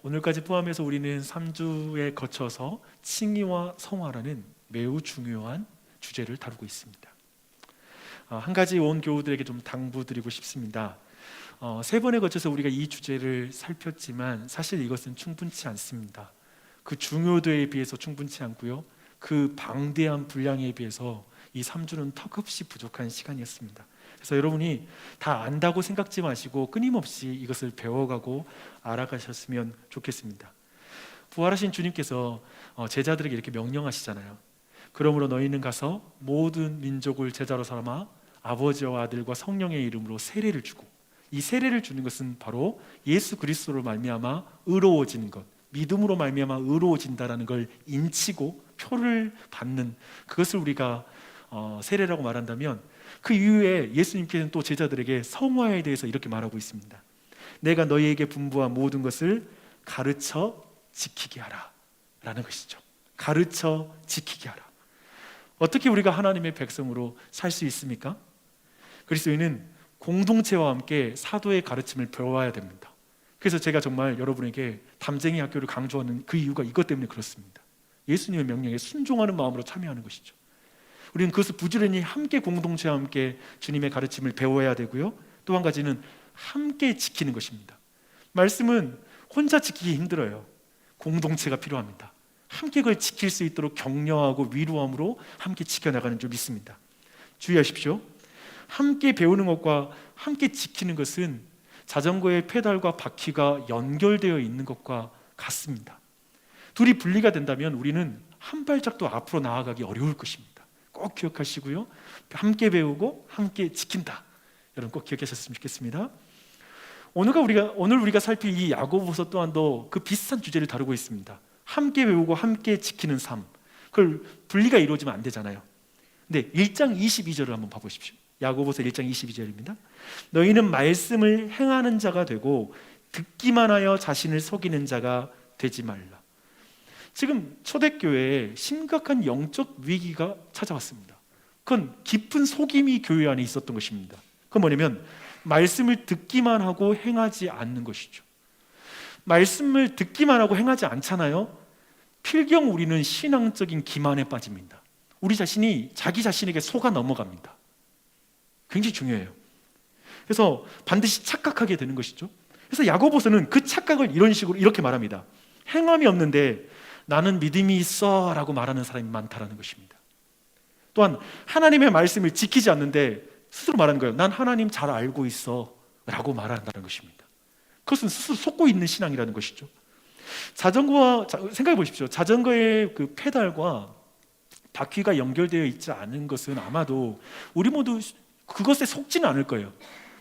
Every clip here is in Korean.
오늘까지 포함해서 우리는 3주에 거쳐서 칭의와 성화라는 매우 중요한 주제를 다루고 있습니다. 한 가지 온 교우들에게 좀 당부드리고 싶습니다. 3번에 거쳐서 우리가 이 주제를 살폈지만 사실 이것은 충분치 않습니다. 그 중요도에 비해서 충분치 않고요, 그 방대한 분량에 비해서 이 3주는 턱없이 부족한 시간이었습니다. 그래서 여러분이 다 안다고 생각지 마시고 끊임없이 이것을 배워가고 알아가셨으면 좋겠습니다. 부활하신 주님께서 제자들에게 이렇게 명령하시잖아요. 그러므로 너희는 가서 모든 민족을 제자로 삼아 아버지와 아들과 성령의 이름으로 세례를 주고, 이 세례를 주는 것은 바로 예수 그리스도로 말미암아 의로워지는 것, 믿음으로 말미암아 의로워진다라는 걸 인치고 표를 받는, 그것을 우리가 세례라고 말한다면, 그 이후에 예수님께서는 또 제자들에게 성화에 대해서 이렇게 말하고 있습니다. 내가 너희에게 분부한 모든 것을 가르쳐 지키게 하라 라는 것이죠. 가르쳐 지키게 하라. 어떻게 우리가 하나님의 백성으로 살 수 있습니까? 그리스도인은 공동체와 함께 사도의 가르침을 배워야 됩니다. 그래서 제가 정말 여러분에게 담쟁이 학교를 강조하는 그 이유가 이것 때문에 그렇습니다. 예수님의 명령에 순종하는 마음으로 참여하는 것이죠. 우리는 그것을 부지런히 함께, 공동체와 함께 주님의 가르침을 배워야 되고요, 또 한 가지는 함께 지키는 것입니다. 말씀은 혼자 지키기 힘들어요. 공동체가 필요합니다. 함께 그걸 지킬 수 있도록 격려하고 위로함으로 함께 지켜나가는 줄 믿습니다. 주의하십시오. 함께 배우는 것과 함께 지키는 것은 자전거의 페달과 바퀴가 연결되어 있는 것과 같습니다. 둘이 분리가 된다면 우리는 한 발짝도 앞으로 나아가기 어려울 것입니다. 꼭 기억하시고요, 함께 배우고 함께 지킨다, 여러분 꼭 기억하셨으면 좋겠습니다. 오늘 우리가 살필 이 야고보서 또한도 그 비슷한 주제를 다루고 있습니다. 함께 배우고 함께 지키는 삶, 그걸 분리가 이루어지면 안 되잖아요. 근데 1장 22절을 한번 봐보십시오. 야고보서 1장 22절입니다. 너희는 말씀을 행하는 자가 되고 듣기만 하여 자신을 속이는 자가 되지 말라. 지금 초대교회에 심각한 영적 위기가 찾아왔습니다. 그건 깊은 속임이 교회 안에 있었던 것입니다. 그건 뭐냐면 말씀을 듣기만 하고 행하지 않는 것이죠. 말씀을 듣기만 하고 행하지 않잖아요. 필경 우리는 신앙적인 기만에 빠집니다. 우리 자신이 자기 자신에게 속아 넘어갑니다. 굉장히 중요해요. 그래서 반드시 착각하게 되는 것이죠. 그래서 야고보서는 그 착각을 이런 식으로 이렇게 말합니다. 행함이 없는데 나는 믿음이 있어 라고 말하는 사람이 많다라는 것입니다. 또한 하나님의 말씀을 지키지 않는데 스스로 말하는 거예요. 난 하나님 잘 알고 있어 라고 말한다는 것입니다. 그것은 스스로 속고 있는 신앙이라는 것이죠. 생각해 보십시오. 자전거의 그 페달과 바퀴가 연결되어 있지 않은 것은 아마도 우리 모두 그것에 속지는 않을 거예요.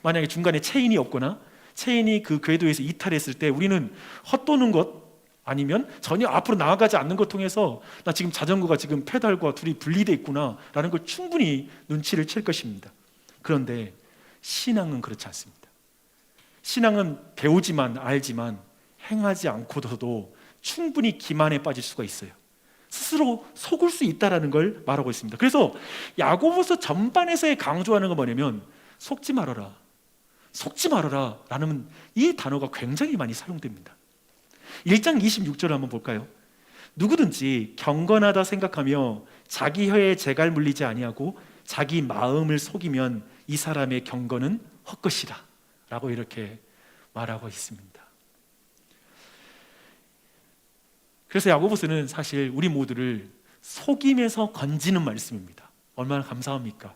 만약에 중간에 체인이 없거나 체인이 그 궤도에서 이탈했을 때 우리는 헛도는 것, 아니면 전혀 앞으로 나아가지 않는 것 통해서 나 지금 자전거가 지금 페달과 둘이 분리되어 있구나 라는 걸 충분히 눈치를 챌 것입니다. 그런데 신앙은 그렇지 않습니다. 신앙은 배우지만 알지만 행하지 않고도 충분히 기만에 빠질 수가 있어요. 스스로 속을 수 있다는 걸 말하고 있습니다. 그래서 야고보서 전반에서의 강조하는 건 뭐냐면 속지 말아라, 속지 말아라 라는 이 단어가 굉장히 많이 사용됩니다. 1장 26절을 한번 볼까요? 누구든지 경건하다 생각하며 자기 혀에 재갈 물리지 아니하고 자기 마음을 속이면 이 사람의 경건은 헛것이라 라고 이렇게 말하고 있습니다. 그래서 야고보서는 사실 우리 모두를 속임에서 건지는 말씀입니다. 얼마나 감사합니까?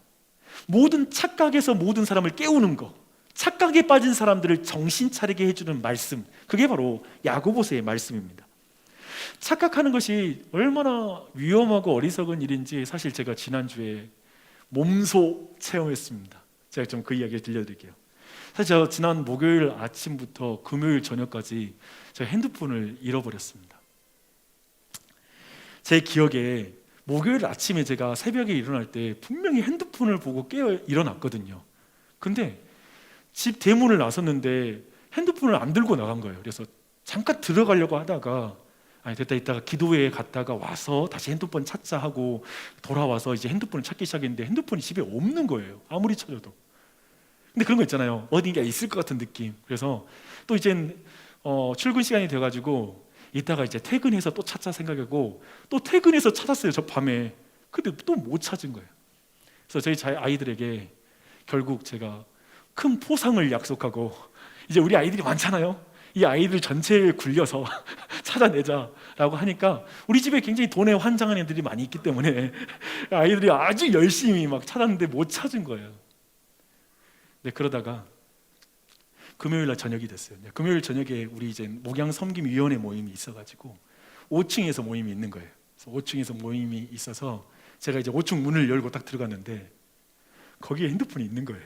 모든 착각에서 모든 사람을 깨우는 것, 착각에 빠진 사람들을 정신 차리게 해주는 말씀, 그게 바로 야고보서의 말씀입니다. 착각하는 것이 얼마나 위험하고 어리석은 일인지 사실 제가 지난주에 몸소 체험했습니다. 제가 좀 그 이야기를 들려드릴게요. 사실 저 지난 목요일 아침부터 금요일 저녁까지 제가 핸드폰을 잃어버렸습니다. 제 기억에 목요일 아침에 제가 새벽에 일어날 때 분명히 핸드폰을 보고 깨어 일어났거든요. 근데 집 대문을 나섰는데 핸드폰을 안 들고 나간 거예요. 그래서 잠깐 들어가려고 하다가 아니 됐다, 이따가 기도회에 갔다가 와서 다시 핸드폰 찾자 하고 돌아와서 이제 핸드폰을 찾기 시작했는데 핸드폰이 집에 없는 거예요. 아무리 찾아도. 근데 그런 거 있잖아요. 어딘가 있을 것 같은 느낌. 그래서 또 이젠 출근 시간이 돼가지고 이따가 이제 퇴근해서 또 찾자 생각하고 또 퇴근해서 찾았어요. 저 밤에. 근데 또 못 찾은 거예요. 그래서 저희 아이들에게 결국 제가 큰 포상을 약속하고, 이제 우리 아이들이 많잖아요. 이 아이들 전체에 굴려서 찾아내자라고 하니까, 우리 집에 굉장히 돈에 환장한 애들이 많이 있기 때문에 아이들이 아주 열심히 막 찾았는데 못 찾은 거예요. 네, 그러다가 금요일 날 저녁이 됐어요. 금요일 저녁에 우리 이제 목양 섬김위원회 모임이 있어가지고 5층에서 모임이 있는 거예요. 그래서 5층에서 모임이 있어서 제가 이제 5층 문을 열고 딱 들어갔는데 거기에 핸드폰이 있는 거예요.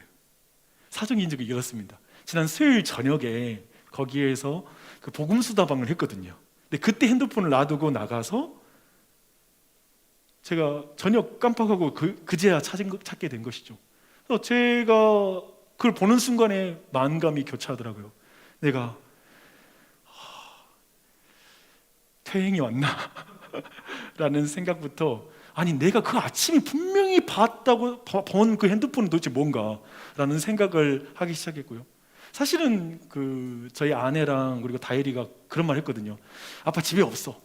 사정인 적이 이렇습니다. 지난 수요일 저녁에 거기에서 그 복음수다방을 했거든요. 근데 그때 핸드폰을 놔두고 나가서 제가 저녁 깜빡하고 그제야 찾게 된 것이죠. 그래서 제가 그걸 보는 순간에 만감이 교차하더라고요. 내가 퇴행이 왔나? 라는 생각부터, 아니 내가 그 아침에 분명히 봤다고 본 그 핸드폰은 도대체 뭔가? 라는 생각을 하기 시작했고요. 사실은 저희 아내랑 그리고 다혜리가 그런 말 했거든요. 아빠 집에 없어.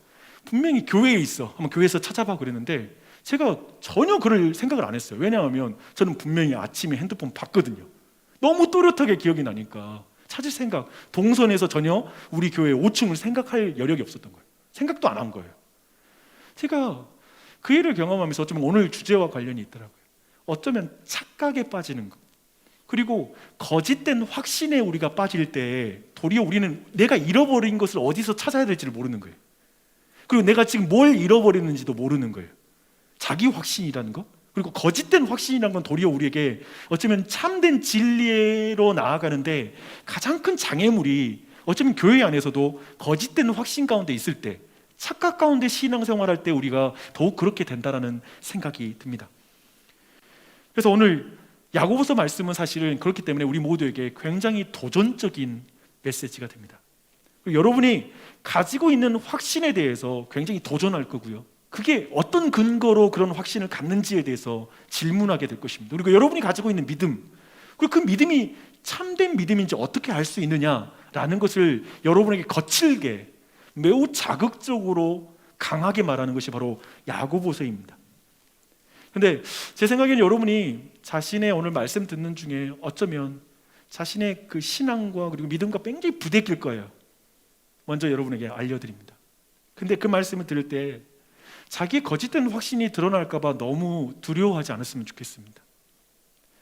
분명히 교회에 있어. 한번 교회에서 찾아봐 그랬는데 제가 전혀 그럴 생각을 안 했어요. 왜냐하면 저는 분명히 아침에 핸드폰 봤거든요. 너무 또렷하게 기억이 나니까 찾을 생각, 동선에서 전혀 우리 교회 5층을 생각할 여력이 없었던 거예요. 생각도 안 한 거예요. 제가 그 일을 경험하면서 어쩌면 오늘 주제와 관련이 있더라고요. 어쩌면 착각에 빠지는 것, 그리고 거짓된 확신에 우리가 빠질 때 도리어 우리는 내가 잃어버린 것을 어디서 찾아야 될지를 모르는 거예요. 그리고 내가 지금 뭘 잃어버렸는지도 모르는 거예요. 자기 확신이라는 것, 그리고 거짓된 확신이라는 건 도리어 우리에게 어쩌면 참된 진리로 나아가는데 가장 큰 장애물이, 어쩌면 교회 안에서도 거짓된 확신 가운데 있을 때, 착각 가운데 신앙생활할 때 우리가 더욱 그렇게 된다라는 생각이 듭니다. 그래서 오늘 야고보서 말씀은 사실은 그렇기 때문에 우리 모두에게 굉장히 도전적인 메시지가 됩니다. 여러분이 가지고 있는 확신에 대해서 굉장히 도전할 거고요. 그게 어떤 근거로 그런 확신을 갖는지에 대해서 질문하게 될 것입니다. 그리고 여러분이 가지고 있는 믿음, 그리고 그 믿음이 참된 믿음인지 어떻게 알 수 있느냐라는 것을 여러분에게 거칠게, 매우 자극적으로 강하게 말하는 것이 바로 야고보서입니다. 근데 제 생각에는 여러분이 자신의 오늘 말씀 듣는 중에 어쩌면 자신의 그 신앙과 그리고 믿음과 굉장히 부대낄 거예요. 먼저 여러분에게 알려드립니다. 근데 그 말씀을 들을 때 자기의 거짓된 확신이 드러날까 봐 너무 두려워하지 않았으면 좋겠습니다.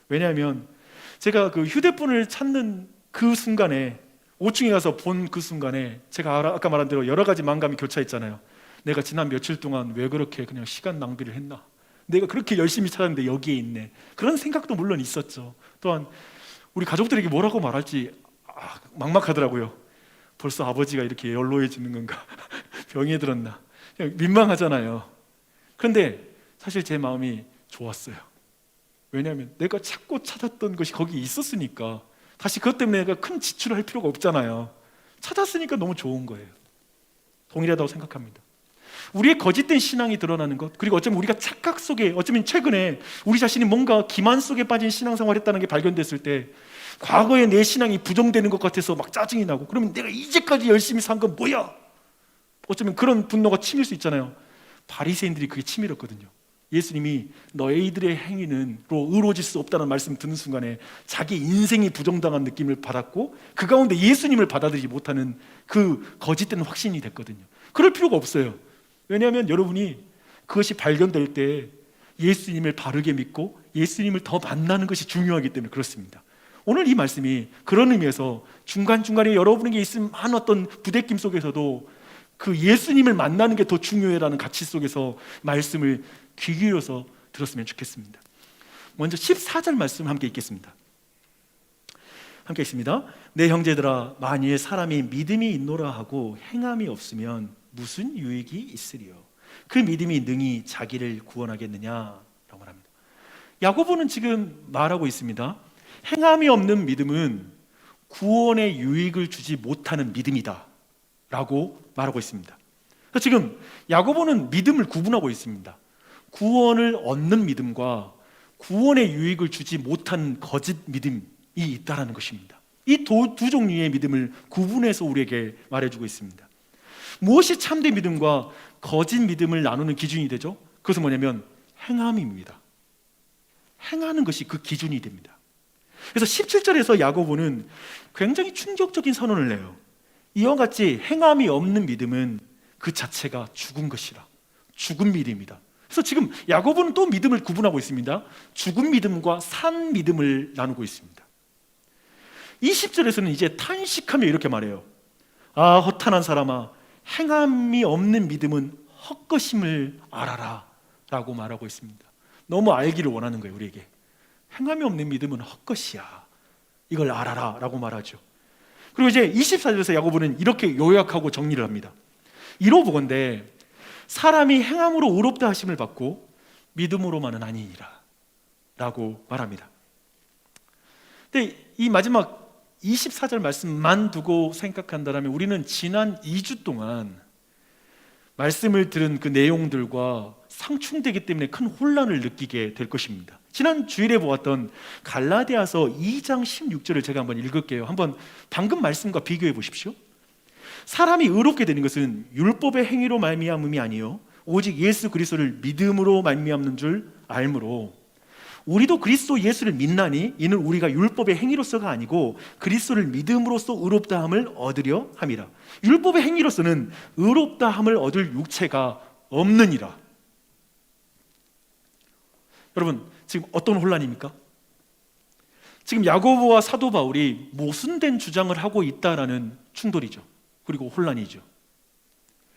왜냐하면 제가 그 휴대폰을 찾는 그 순간에, 5층에 가서 본 그 순간에 제가 아까 말한 대로 여러 가지 만감이 교차했잖아요. 내가 지난 며칠 동안 왜 그렇게 그냥 시간 낭비를 했나? 내가 그렇게 열심히 찾았는데 여기에 있네. 그런 생각도 물론 있었죠. 또한 우리 가족들에게 뭐라고 말할지 막막하더라고요. 벌써 아버지가 이렇게 연로해지는 건가? 병이 들었나? 민망하잖아요. 그런데 사실 제 마음이 좋았어요. 왜냐하면 내가 찾고 찾았던 것이 거기 있었으니까 다시 그것 때문에 내가 큰 지출을 할 필요가 없잖아요. 찾았으니까 너무 좋은 거예요. 동일하다고 생각합니다. 우리의 거짓된 신앙이 드러나는 것, 그리고 어쩌면 우리가 착각 속에, 어쩌면 최근에 우리 자신이 뭔가 기만 속에 빠진 신앙생활을 했다는 게 발견됐을 때 과거에 내 신앙이 부정되는 것 같아서 막 짜증이 나고, 그러면 내가 이제까지 열심히 산 건 뭐야? 어쩌면 그런 분노가 치밀 수 있잖아요. 바리새인들이 그게 치밀었거든요. 예수님이 너희들의 행위는로 의로워질 수 없다는 말씀 듣는 순간에 자기 인생이 부정당한 느낌을 받았고 그 가운데 예수님을 받아들이지 못하는 그 거짓된 확신이 됐거든요. 그럴 필요가 없어요. 왜냐하면 여러분이 그것이 발견될 때 예수님을 바르게 믿고 예수님을 더 만나는 것이 중요하기 때문에 그렇습니다. 오늘 이 말씀이 그런 의미에서 중간중간에 여러분에게 있을 많은 어떤 부대낌 속에서도 그 예수님을 만나는 게 더 중요해라는 가치 속에서 말씀을 귀 기울여서 들었으면 좋겠습니다. 먼저 14절 말씀 함께 읽겠습니다. 함께 읽습니다. 내 형제들아, 만일 사람이 믿음이 있노라 하고 행함이 없으면 무슨 유익이 있으리요? 그 믿음이 능히 자기를 구원하겠느냐? 라고 말합니다. 야고보는 지금 말하고 있습니다. 행함이 없는 믿음은 구원의 유익을 주지 못하는 믿음이다 라고 말하고 있습니다. 지금 야고보는 믿음을 구분하고 있습니다. 구원을 얻는 믿음과 구원의 유익을 주지 못한 거짓 믿음이 있다는 것입니다. 이 두 종류의 믿음을 구분해서 우리에게 말해주고 있습니다. 무엇이 참된 믿음과 거짓 믿음을 나누는 기준이 되죠? 그것은 뭐냐면 행함입니다. 행하는 것이 그 기준이 됩니다. 그래서 17절에서 야고보는 굉장히 충격적인 선언을 내요. 이와 같이 행함이 없는 믿음은 그 자체가 죽은 것이라. 죽은 믿음이다. 그래서 지금 야고보는 또 믿음을 구분하고 있습니다. 죽은 믿음과 산 믿음을 나누고 있습니다. 20절에서는 이제 탄식하며 이렇게 말해요. 아, 허탄한 사람아, 행함이 없는 믿음은 헛것임을 알아라 라고 말하고 있습니다. 너무 알기를 원하는 거예요. 우리에게 행함이 없는 믿음은 헛것이야, 이걸 알아라 라고 말하죠. 그리고 이제 24절에서 야고보는 이렇게 요약하고 정리를 합니다. 이로보건대 사람이 행함으로 의롭다 하심을 받고 믿음으로만은 아니니라 라고 말합니다. 근데 이 마지막 24절 말씀만 두고 생각한다면 우리는 지난 2주 동안 말씀을 들은 그 내용들과 상충되기 때문에 큰 혼란을 느끼게 될 것입니다. 지난 주일에 보았던 갈라디아서 2장 16절을 제가 한번 읽을게요. 한번 방금 말씀과 비교해 보십시오. 사람이 의롭게 되는 것은 율법의 행위로 말미암음이 아니요 오직 예수 그리스도를 믿음으로 말미암는 줄 알므로 우리도 그리스도 예수를 믿나니 이는 우리가 율법의 행위로서가 아니고 그리스도를 믿음으로써 의롭다함을 얻으려 함이라. 율법의 행위로서는 의롭다함을 얻을 육체가 없느니라. 여러분, 지금 어떤 혼란입니까? 지금 야고보와 사도 바울이 모순된 주장을 하고 있다라는 충돌이죠. 그리고 혼란이죠.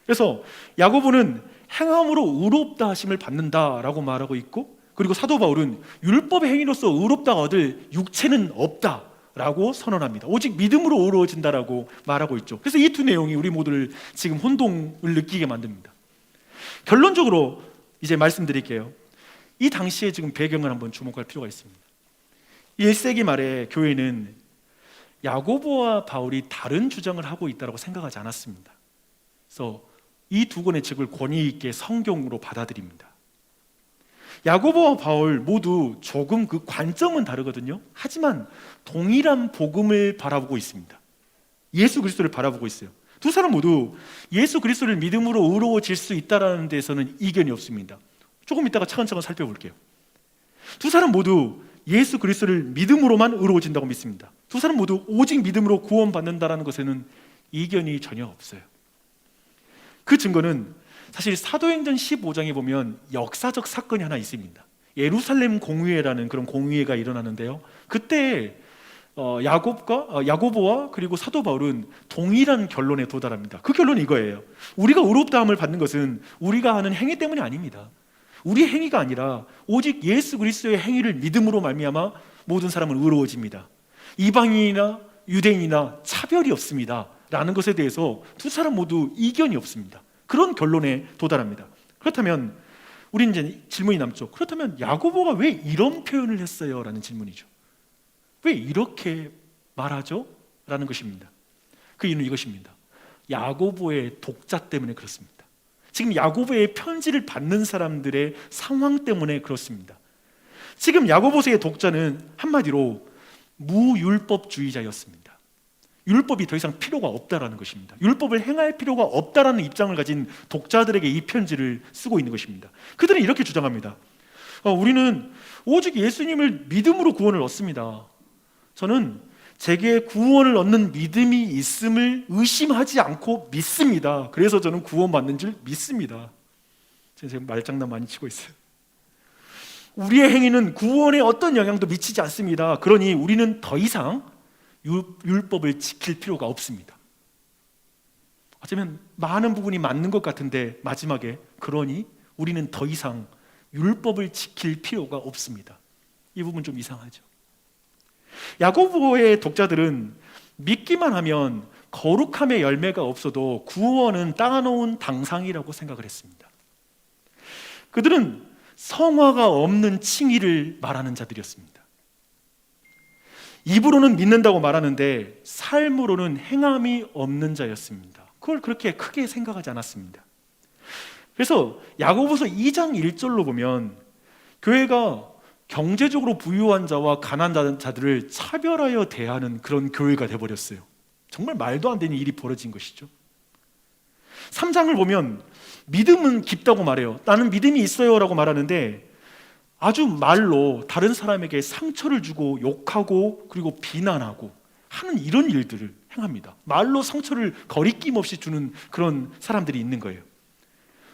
그래서 야고보는 행함으로 의롭다 하심을 받는다라고 말하고 있고, 그리고 사도 바울은 율법의 행위로서 의롭다 얻을 육체는 없다라고 선언합니다. 오직 믿음으로 의로워진다라고 말하고 있죠. 그래서 이 두 내용이 우리 모두를 지금 혼동을 느끼게 만듭니다. 결론적으로 이제 말씀드릴게요. 이 당시에 지금 배경을 한번 주목할 필요가 있습니다. 1세기 말에 교회는 야고보와 바울이 다른 주장을 하고 있다고 생각하지 않았습니다. 그래서 이 두 권의 책을 권위 있게 성경으로 받아들입니다. 야고보와 바울 모두 조금 그 관점은 다르거든요. 하지만 동일한 복음을 바라보고 있습니다. 예수 그리스도를 바라보고 있어요. 두 사람 모두 예수 그리스도를 믿음으로 의로워질 수 있다는 데서는 이견이 없습니다. 조금 이따가 차근차근 살펴볼게요. 두 사람 모두 예수 그리스도를 믿음으로만 의로워진다고 믿습니다. 두 사람 모두 오직 믿음으로 구원받는다는 것에는 이견이 전혀 없어요. 그 증거는 사실 사도행전 15장에 보면 역사적 사건이 하나 있습니다. 예루살렘 공의회라는 그런 공의회가 일어나는데요. 그때 야고보와 그리고 사도 바울은 동일한 결론에 도달합니다. 그 결론이 이거예요. 우리가 의롭다함을 받는 것은 우리가 하는 행위 때문이 아닙니다. 우리의 행위가 아니라 오직 예수 그리스도의 행위를 믿음으로 말미암아 모든 사람은 의로워집니다. 이방인이나 유대인이나 차별이 없습니다 라는 것에 대해서 두 사람 모두 이견이 없습니다. 그런 결론에 도달합니다. 그렇다면 우리는 이제 질문이 남죠. 그렇다면 야고보가 왜 이런 표현을 했어요? 라는 질문이죠. 왜 이렇게 말하죠? 라는 것입니다. 그 이유는 이것입니다. 야고보의 독자 때문에 그렇습니다. 지금 야고보의 편지를 받는 사람들의 상황 때문에 그렇습니다. 지금 야고보서의 독자는 한마디로 무율법주의자였습니다. 율법이 더 이상 필요가 없다라는 것입니다. 율법을 행할 필요가 없다라는 입장을 가진 독자들에게 이 편지를 쓰고 있는 것입니다. 그들은 이렇게 주장합니다. 우리는 오직 예수님을 믿음으로 구원을 얻습니다. 저는 제게 구원을 얻는 믿음이 있음을 의심하지 않고 믿습니다. 그래서 저는 구원받는 줄 믿습니다. 제가 말장난 많이 치고 있어요. 우리의 행위는 구원에 어떤 영향도 미치지 않습니다. 그러니 우리는 더 이상 율법을 지킬 필요가 없습니다. 어쩌면 많은 부분이 맞는 것 같은데 마지막에 그러니 우리는 더 이상 율법을 지킬 필요가 없습니다. 이 부분 좀 이상하죠. 야고보의 독자들은 믿기만 하면 거룩함의 열매가 없어도 구원은 따놓은 당상이라고 생각을 했습니다. 그들은 성화가 없는 칭의를 말하는 자들이었습니다. 입으로는 믿는다고 말하는데 삶으로는 행함이 없는 자였습니다. 그걸 그렇게 크게 생각하지 않았습니다. 그래서 야고보서 2장 1절로 보면 교회가 경제적으로 부유한 자와 가난한 자들을 차별하여 대하는 그런 교회가 돼버렸어요. 정말 말도 안 되는 일이 벌어진 것이죠. 3장을 보면 믿음은 깊다고 말해요. 나는 믿음이 있어요 라고 말하는데 아주 말로 다른 사람에게 상처를 주고 욕하고 그리고 비난하고 하는 이런 일들을 행합니다. 말로 상처를 거리낌 없이 주는 그런 사람들이 있는 거예요.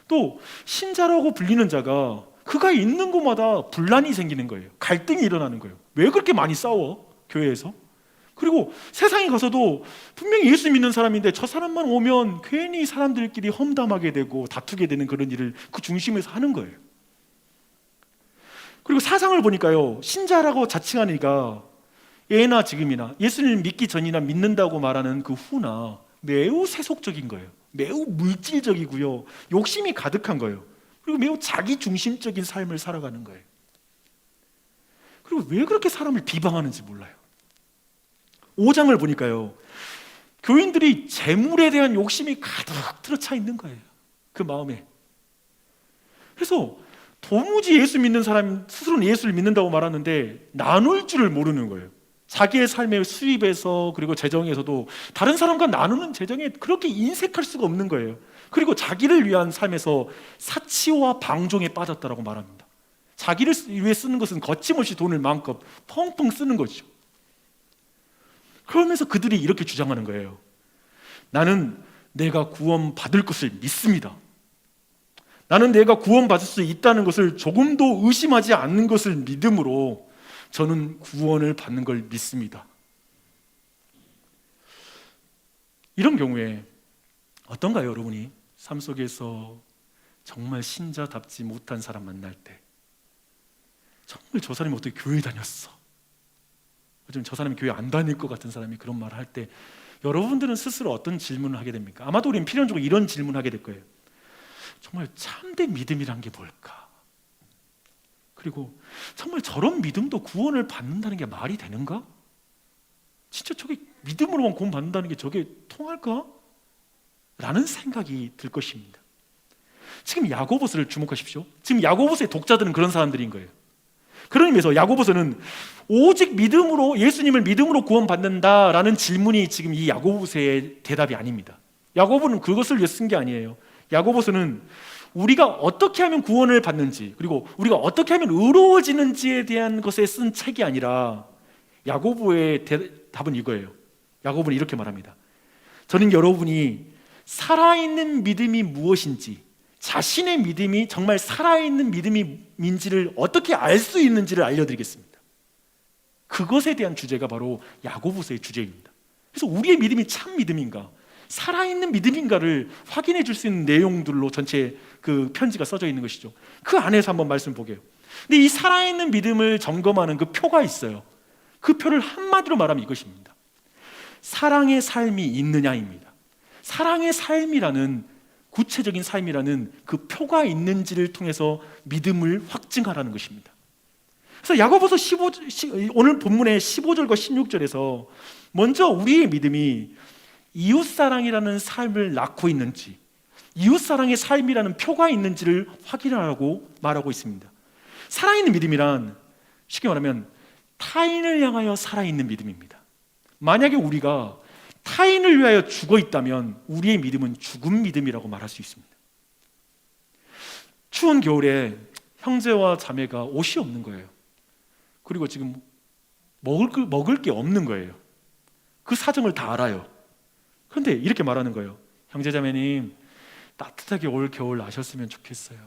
또 신자라고 불리는 자가 그가 있는 곳마다 분란이 생기는 거예요. 갈등이 일어나는 거예요. 왜 그렇게 많이 싸워? 교회에서? 그리고 세상에 가서도 분명히 예수 믿는 사람인데 저 사람만 오면 괜히 사람들끼리 험담하게 되고 다투게 되는 그런 일을 그 중심에서 하는 거예요. 그리고 사상을 보니까요, 신자라고 자칭하는 이가 예나 지금이나 예수님을 믿기 전이나 믿는다고 말하는 그 후나 매우 세속적인 거예요. 매우 물질적이고요, 욕심이 가득한 거예요. 그리고 매우 자기중심적인 삶을 살아가는 거예요. 그리고 왜 그렇게 사람을 비방하는지 몰라요. 5장을 보니까요, 교인들이 재물에 대한 욕심이 가득 들어차 있는 거예요. 그 마음에. 그래서 도무지 예수 믿는 사람 스스로는 예수를 믿는다고 말하는데 나눌 줄을 모르는 거예요. 자기의 삶의 수입에서 그리고 재정에서도 다른 사람과 나누는 재정에 그렇게 인색할 수가 없는 거예요. 그리고 자기를 위한 삶에서 사치와 방종에 빠졌다라고 말합니다. 자기를 위해 쓰는 것은 거침없이 돈을 마음껏 펑펑 쓰는 거죠. 그러면서 그들이 이렇게 주장하는 거예요. 나는 내가 구원받을 것을 믿습니다. 나는 내가 구원받을 수 있다는 것을 조금도 의심하지 않는 것을 믿음으로 저는 구원을 받는 걸 믿습니다. 이런 경우에 어떤가요, 여러분이? 삶 속에서 정말 신자답지 못한 사람 만날 때 정말 저 사람이 어떻게 교회 다녔어? 요즘 저 사람이 교회 안 다닐 것 같은 사람이 그런 말을 할 때 여러분들은 스스로 어떤 질문을 하게 됩니까? 아마도 우리는 필연적으로 이런 질문을 하게 될 거예요. 정말 참된 믿음이란 게 뭘까? 그리고 정말 저런 믿음도 구원을 받는다는 게 말이 되는가? 진짜 저게 믿음으로만 구원 받는다는 게 저게 통할까? 라는 생각이 들 것입니다. 지금 야고보서를 주목하십시오. 지금 야고보서의 독자들은 그런 사람들인 거예요. 그런 의미에서 야고보서는 오직 믿음으로, 예수님을 믿음으로 구원받는다라는 질문이 지금 이 야고보서의 대답이 아닙니다. 야고보는 그것을 위해 쓴 게 아니에요. 야고보서는 우리가 어떻게 하면 구원을 받는지, 그리고 우리가 어떻게 하면 의로워지는지에 대한 것에 쓴 책이 아니라 야고보의 답은 이거예요. 야고보는 이렇게 말합니다. 저는 여러분이 살아있는 믿음이 무엇인지, 자신의 믿음이 정말 살아있는 믿음인지를 어떻게 알 수 있는지를 알려드리겠습니다. 그것에 대한 주제가 바로 야고보서의 주제입니다. 그래서 우리의 믿음이 참 믿음인가, 살아있는 믿음인가를 확인해 줄 수 있는 내용들로 전체 그 편지가 써져 있는 것이죠. 그 안에서 한번 말씀 보게요. 근데 이 살아있는 믿음을 점검하는 그 표가 있어요. 그 표를 한마디로 말하면 이것입니다. 사랑의 삶이 있느냐입니다. 사랑의 삶이라는, 구체적인 삶이라는 그 표가 있는지를 통해서 믿음을 확증하라는 것입니다. 그래서 야고보서 오늘 본문의 15절과 16절에서 먼저 우리의 믿음이 이웃사랑이라는 삶을 낳고 있는지, 이웃사랑의 삶이라는 표가 있는지를 확인하라고 말하고 있습니다. 살아있는 믿음이란 쉽게 말하면 타인을 향하여 살아있는 믿음입니다. 만약에 우리가 타인을 위하여 죽어 있다면 우리의 믿음은 죽은 믿음이라고 말할 수 있습니다. 추운 겨울에 형제와 자매가 옷이 없는 거예요. 그리고 지금 먹을 게 없는 거예요. 그 사정을 다 알아요. 그런데 이렇게 말하는 거예요. 형제자매님, 따뜻하게 올 겨울 나셨으면 좋겠어요.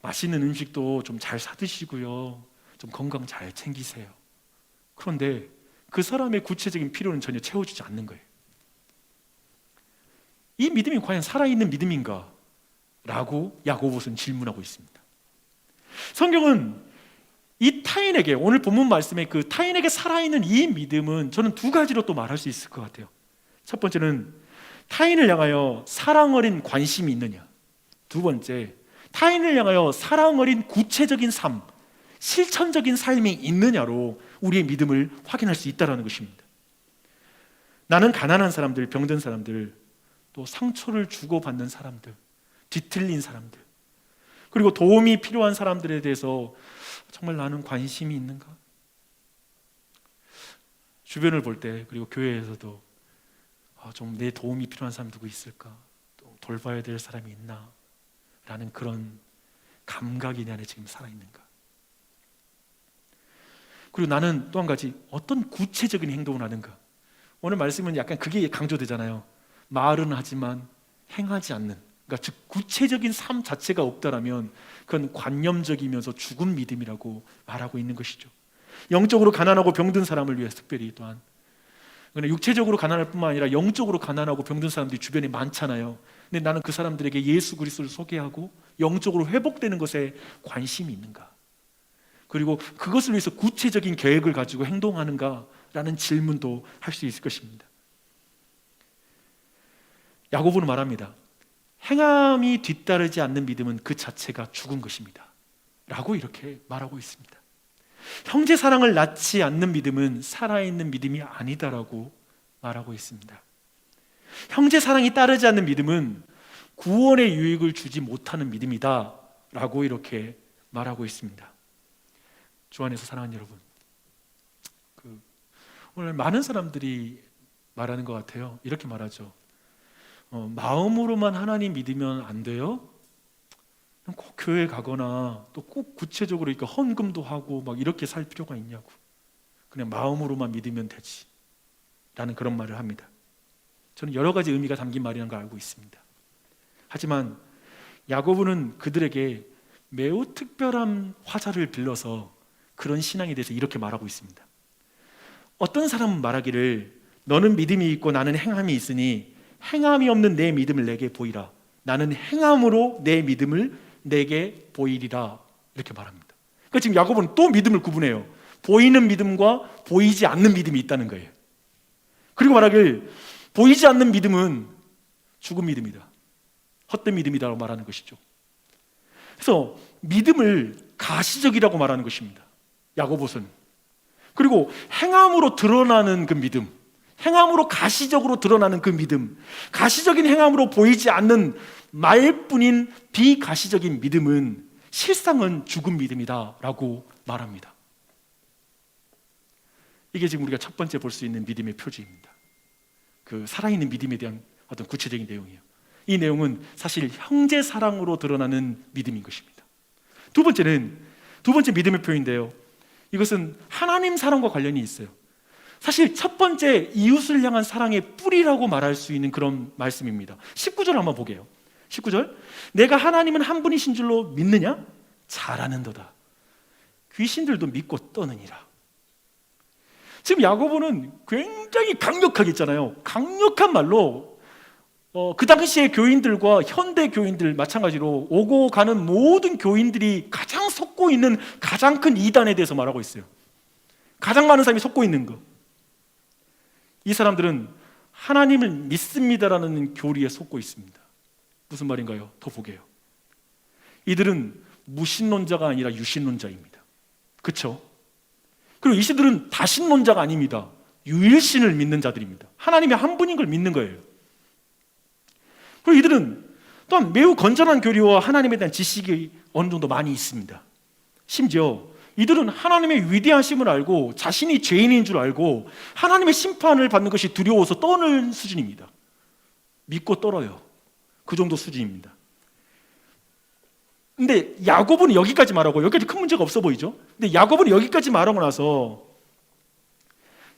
맛있는 음식도 좀 잘 사드시고요, 좀 건강 잘 챙기세요. 그런데 그 사람의 구체적인 필요는 전혀 채워주지 않는 거예요. 이 믿음이 과연 살아있는 믿음인가? 라고 야고보서는 질문하고 있습니다. 성경은 이 타인에게, 오늘 본문 말씀의 그 타인에게 살아있는 이 믿음은 저는 두 가지로 또 말할 수 있을 것 같아요. 첫 번째는 타인을 향하여 사랑 어린 관심이 있느냐, 두 번째, 타인을 향하여 사랑 어린 구체적인 삶, 실천적인 삶이 있느냐로 우리의 믿음을 확인할 수 있다는 것입니다. 나는 가난한 사람들, 병든 사람들, 또 상처를 주고받는 사람들, 뒤틀린 사람들, 그리고 도움이 필요한 사람들에 대해서 정말 나는 관심이 있는가? 주변을 볼 때, 그리고 교회에서도 좀 내 도움이 필요한 사람이 누구 있을까? 또 돌봐야 될 사람이 있나? 라는 그런 감각이 내 안에 지금 살아있는가? 그리고 나는 또 한 가지, 어떤 구체적인 행동을 하는가? 오늘 말씀은 약간 그게 강조되잖아요. 말은 하지만 행하지 않는, 그러니까 즉 구체적인 삶 자체가 없다라면 그건 관념적이면서 죽은 믿음이라고 말하고 있는 것이죠. 영적으로 가난하고 병든 사람을 위해서 특별히 또한, 육체적으로 가난할 뿐만 아니라 영적으로 가난하고 병든 사람들이 주변에 많잖아요. 근데 나는 그 사람들에게 예수 그리스도를 소개하고 영적으로 회복되는 것에 관심이 있는가? 그리고 그것을 위해서 구체적인 계획을 가지고 행동하는가라는 질문도 할 수 있을 것입니다. 야고보는 말합니다. 행함이 뒤따르지 않는 믿음은 그 자체가 죽은 것입니다 라고 이렇게 말하고 있습니다. 형제 사랑을 낳지 않는 믿음은 살아있는 믿음이 아니다라고 말하고 있습니다. 형제 사랑이 따르지 않는 믿음은 구원의 유익을 주지 못하는 믿음이다 라고 이렇게 말하고 있습니다. 주 안에서 사랑하는 여러분, 오늘 많은 사람들이 말하는 것 같아요. 이렇게 말하죠. 마음으로만 하나님 믿으면 안 돼요? 꼭 교회 가거나 또 꼭 구체적으로 이렇게 헌금도 하고 막 이렇게 살 필요가 있냐고. 그냥 마음으로만 믿으면 되지 라는 그런 말을 합니다. 저는 여러 가지 의미가 담긴 말이라는 걸 알고 있습니다. 하지만 야고보는 그들에게 매우 특별한 화자를 빌려서 그런 신앙에 대해서 이렇게 말하고 있습니다. 어떤 사람은 말하기를 너는 믿음이 있고 나는 행함이 있으니 행함이 없는 내 믿음을 내게 보이라. 나는 행함으로 내 믿음을 내게 보이리라. 이렇게 말합니다. 그러니까 지금 야고보는 또 믿음을 구분해요. 보이는 믿음과 보이지 않는 믿음이 있다는 거예요. 그리고 말하길 보이지 않는 믿음은 죽은 믿음이다, 헛된 믿음이다라고 말하는 것이죠. 그래서 믿음을 가시적이라고 말하는 것입니다, 야고보서는. 그리고 행함으로 드러나는 그 믿음, 행함으로 가시적으로 드러나는 그 믿음, 가시적인 행함으로 보이지 않는 말뿐인 비가시적인 믿음은 실상은 죽은 믿음이다라고 말합니다. 이게 지금 우리가 첫 번째 볼 수 있는 믿음의 표지입니다. 그 살아있는 믿음에 대한 어떤 구체적인 내용이에요. 이 내용은 사실 형제 사랑으로 드러나는 믿음인 것입니다. 두 번째 믿음의 표인데요, 이것은 하나님 사랑과 관련이 있어요. 사실 첫 번째 이웃을 향한 사랑의 뿌리라고 말할 수 있는 그런 말씀입니다. 19절 한번 보게요. 19절, 내가 하나님은 한 분이신 줄로 믿느냐? 잘하는도다. 귀신들도 믿고 떠느니라. 지금 야고보는 굉장히 강력하게 있잖아요. 강력한 말로 그 당시의 교인들과 현대 교인들 마찬가지로 오고 가는 모든 교인들이 가장 속고 있는 가장 큰 이단에 대해서 말하고 있어요. 가장 많은 사람이 속고 있는 거. 이 사람들은 하나님을 믿습니다라는 교리에 속고 있습니다. 무슨 말인가요? 더 보게요. 이들은 무신론자가 아니라 유신론자입니다. 그렇죠? 그리고 이들은 다신론자가 아닙니다. 유일신을 믿는 자들입니다. 하나님이 한 분인 걸 믿는 거예요. 그리고 이들은 또한 매우 건전한 교리와 하나님에 대한 지식이 어느 정도 많이 있습니다. 심지어 이들은 하나님의 위대하심을 알고 자신이 죄인인 줄 알고 하나님의 심판을 받는 것이 두려워서 떠는 수준입니다. 믿고 떨어요. 그 정도 수준입니다. 근데 야고보는 여기까지 말하고, 여기까지 큰 문제가 없어 보이죠? 근데 야고보는 여기까지 말하고 나서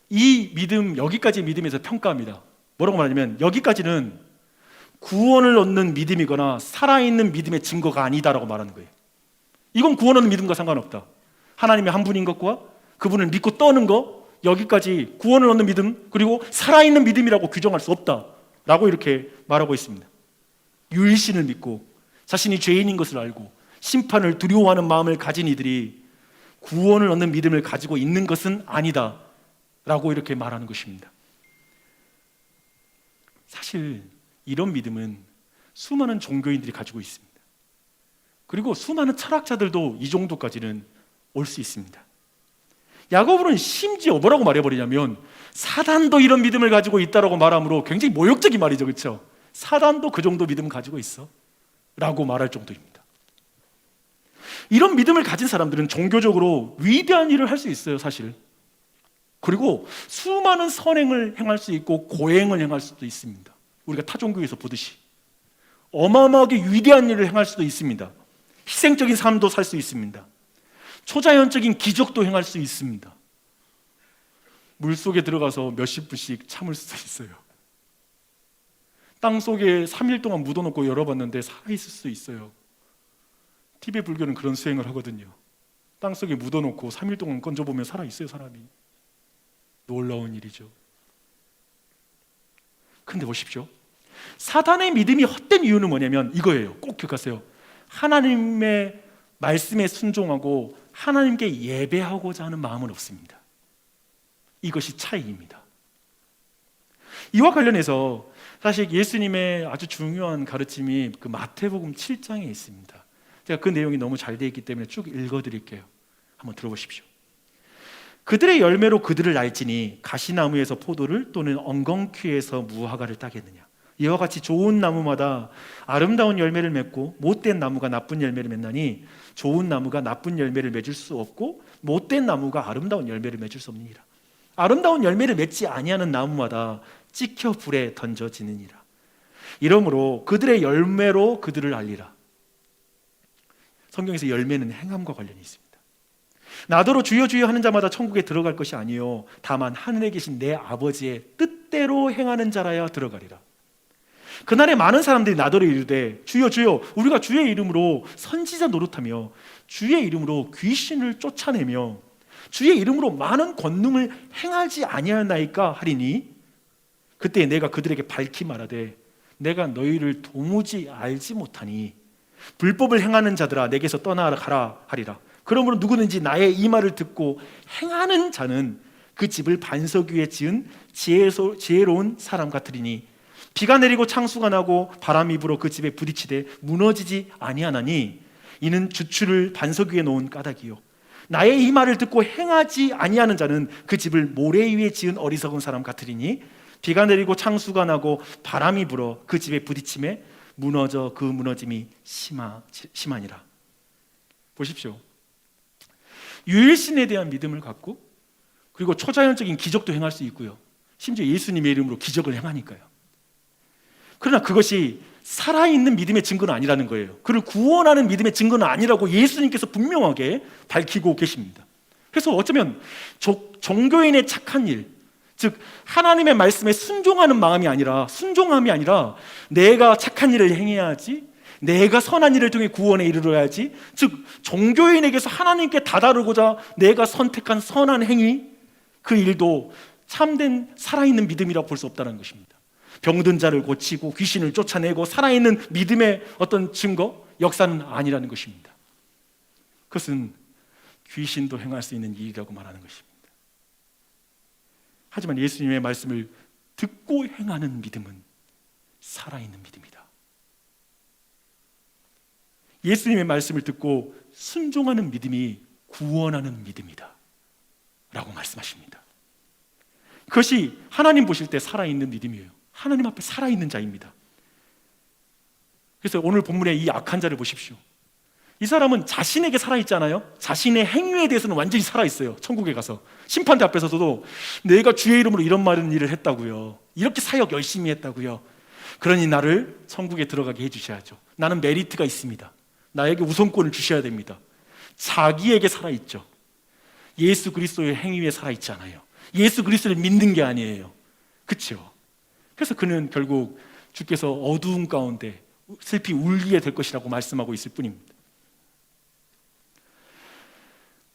이 믿음, 여기까지 믿음에서 평가합니다. 뭐라고 말하냐면 여기까지는 구원을 얻는 믿음이거나 살아있는 믿음의 증거가 아니다라고 말하는 거예요. 이건 구원 얻는 믿음과 상관없다. 하나님의 한 분인 것과 그분을 믿고 떠는 것, 여기까지 구원을 얻는 믿음, 그리고 살아있는 믿음이라고 규정할 수 없다라고 이렇게 말하고 있습니다. 유일신을 믿고 자신이 죄인인 것을 알고 심판을 두려워하는 마음을 가진 이들이 구원을 얻는 믿음을 가지고 있는 것은 아니다 라고 이렇게 말하는 것입니다. 사실 이런 믿음은 수많은 종교인들이 가지고 있습니다. 그리고 수많은 철학자들도 이 정도까지는 올 수 있습니다. 야고보는 심지어 뭐라고 말해버리냐면 사단도 이런 믿음을 가지고 있다라고 말하므로 굉장히 모욕적인 말이죠. 그렇죠? 사단도 그 정도 믿음 가지고 있어 라고 말할 정도입니다. 이런 믿음을 가진 사람들은 종교적으로 위대한 일을 할 수 있어요, 사실. 그리고 수많은 선행을 행할 수 있고 고행을 행할 수도 있습니다. 우리가 타종교에서 보듯이 어마어마하게 위대한 일을 행할 수도 있습니다. 희생적인 삶도 살 수 있습니다. 초자연적인 기적도 행할 수 있습니다. 물속에 들어가서 몇십 분씩 참을 수도 있어요. 땅속에 3일 동안 묻어놓고 열어봤는데 살아있을 수 있어요. 티베트 불교는 그런 수행을 하거든요. 땅속에 묻어놓고 3일 동안 건져보면 살아있어요, 사람이. 놀라운 일이죠. 근데 보십시오, 사단의 믿음이 헛된 이유는 뭐냐면 이거예요. 꼭 기억하세요. 하나님의 말씀에 순종하고 하나님께 예배하고자 하는 마음은 없습니다. 이것이 차이입니다. 이와 관련해서 사실 예수님의 아주 중요한 가르침이 그 마태복음 7장에 있습니다. 제가 그 내용이 너무 잘 되어 있기 때문에 쭉 읽어드릴게요. 한번 들어보십시오. 그들의 열매로 그들을 알지니 가시나무에서 포도를 또는 엉겅퀴에서 무화과를 따겠느냐. 이와 같이 좋은 나무마다 아름다운 열매를 맺고 못된 나무가 나쁜 열매를 맺나니 좋은 나무가 나쁜 열매를 맺을 수 없고 못된 나무가 아름다운 열매를 맺을 수 없느니라. 아름다운 열매를 맺지 아니하는 나무마다 찍혀 불에 던져지느니라. 이러므로 그들의 열매로 그들을 알리라. 성경에서 열매는 행함과 관련이 있습니다. 나더러 주여 주여 하는 자마다 천국에 들어갈 것이 아니요 다만 하늘에 계신 내 아버지의 뜻대로 행하는 자라야 들어가리라. 그날에 많은 사람들이 나더러 이르되 주여 주여 우리가 주의 이름으로 선지자 노릇하며 주의 이름으로 귀신을 쫓아내며 주의 이름으로 많은 권능을 행하지 아니하나이까 하리니 그때 내가 그들에게 밝히 말하되 내가 너희를 도무지 알지 못하니 불법을 행하는 자들아 내게서 떠나가라 하리라. 그러므로 누구든지 나의 이 말을 듣고 행하는 자는 그 집을 반석 위에 지은 지혜로운 사람 같으리니 비가 내리고 창수가 나고 바람이 불어 그 집에 부딪히되 무너지지 아니하나니 이는 주추를 반석 위에 놓은 까닭이요 나의 이 말을 듣고 행하지 아니하는 자는 그 집을 모래 위에 지은 어리석은 사람 같으리니 비가 내리고 창수가 나고 바람이 불어 그 집에 부딪힘에 무너져 그 무너짐이 심하니라. 보십시오. 유일신에 대한 믿음을 갖고 그리고 초자연적인 기적도 행할 수 있고요. 심지어 예수님의 이름으로 기적을 행하니까요. 그러나 그것이 살아있는 믿음의 증거는 아니라는 거예요. 그를 구원하는 믿음의 증거는 아니라고 예수님께서 분명하게 밝히고 계십니다. 그래서 어쩌면 종교인의 착한 일, 즉 하나님의 말씀에 순종하는 마음이 아니라 순종함이 아니라 내가 착한 일을 행해야지, 내가 선한 일을 통해 구원에 이르러야지, 즉 종교인에게서 하나님께 다다르고자 내가 선택한 선한 행위, 그 일도 참된 살아있는 믿음이라고 볼 수 없다는 것입니다. 병든 자를 고치고 귀신을 쫓아내고 살아있는 믿음의 어떤 증거, 역사는 아니라는 것입니다. 그것은 귀신도 행할 수 있는 일이라고 말하는 것입니다. 하지만 예수님의 말씀을 듣고 행하는 믿음은 살아있는 믿음이다. 예수님의 말씀을 듣고 순종하는 믿음이 구원하는 믿음이다 라고 말씀하십니다. 그것이 하나님 보실 때 살아있는 믿음이에요. 하나님 앞에 살아있는 자입니다. 그래서 오늘 본문의 이 악한 자를 보십시오. 이 사람은 자신에게 살아있잖아요. 자신의 행위에 대해서는 완전히 살아있어요. 천국에 가서 심판대 앞에서도 내가 주의 이름으로 이런 많은 일을 했다고요, 이렇게 사역 열심히 했다고요, 그러니 나를 천국에 들어가게 해주셔야죠. 나는 메리트가 있습니다. 나에게 우선권을 주셔야 됩니다. 자기에게 살아있죠. 예수 그리스도의 행위에 살아있지 않아요. 예수 그리스도를 믿는 게 아니에요. 그렇죠? 그래서 그는 결국 주께서 어두운 가운데 슬피 울게 될 것이라고 말씀하고 있을 뿐입니다.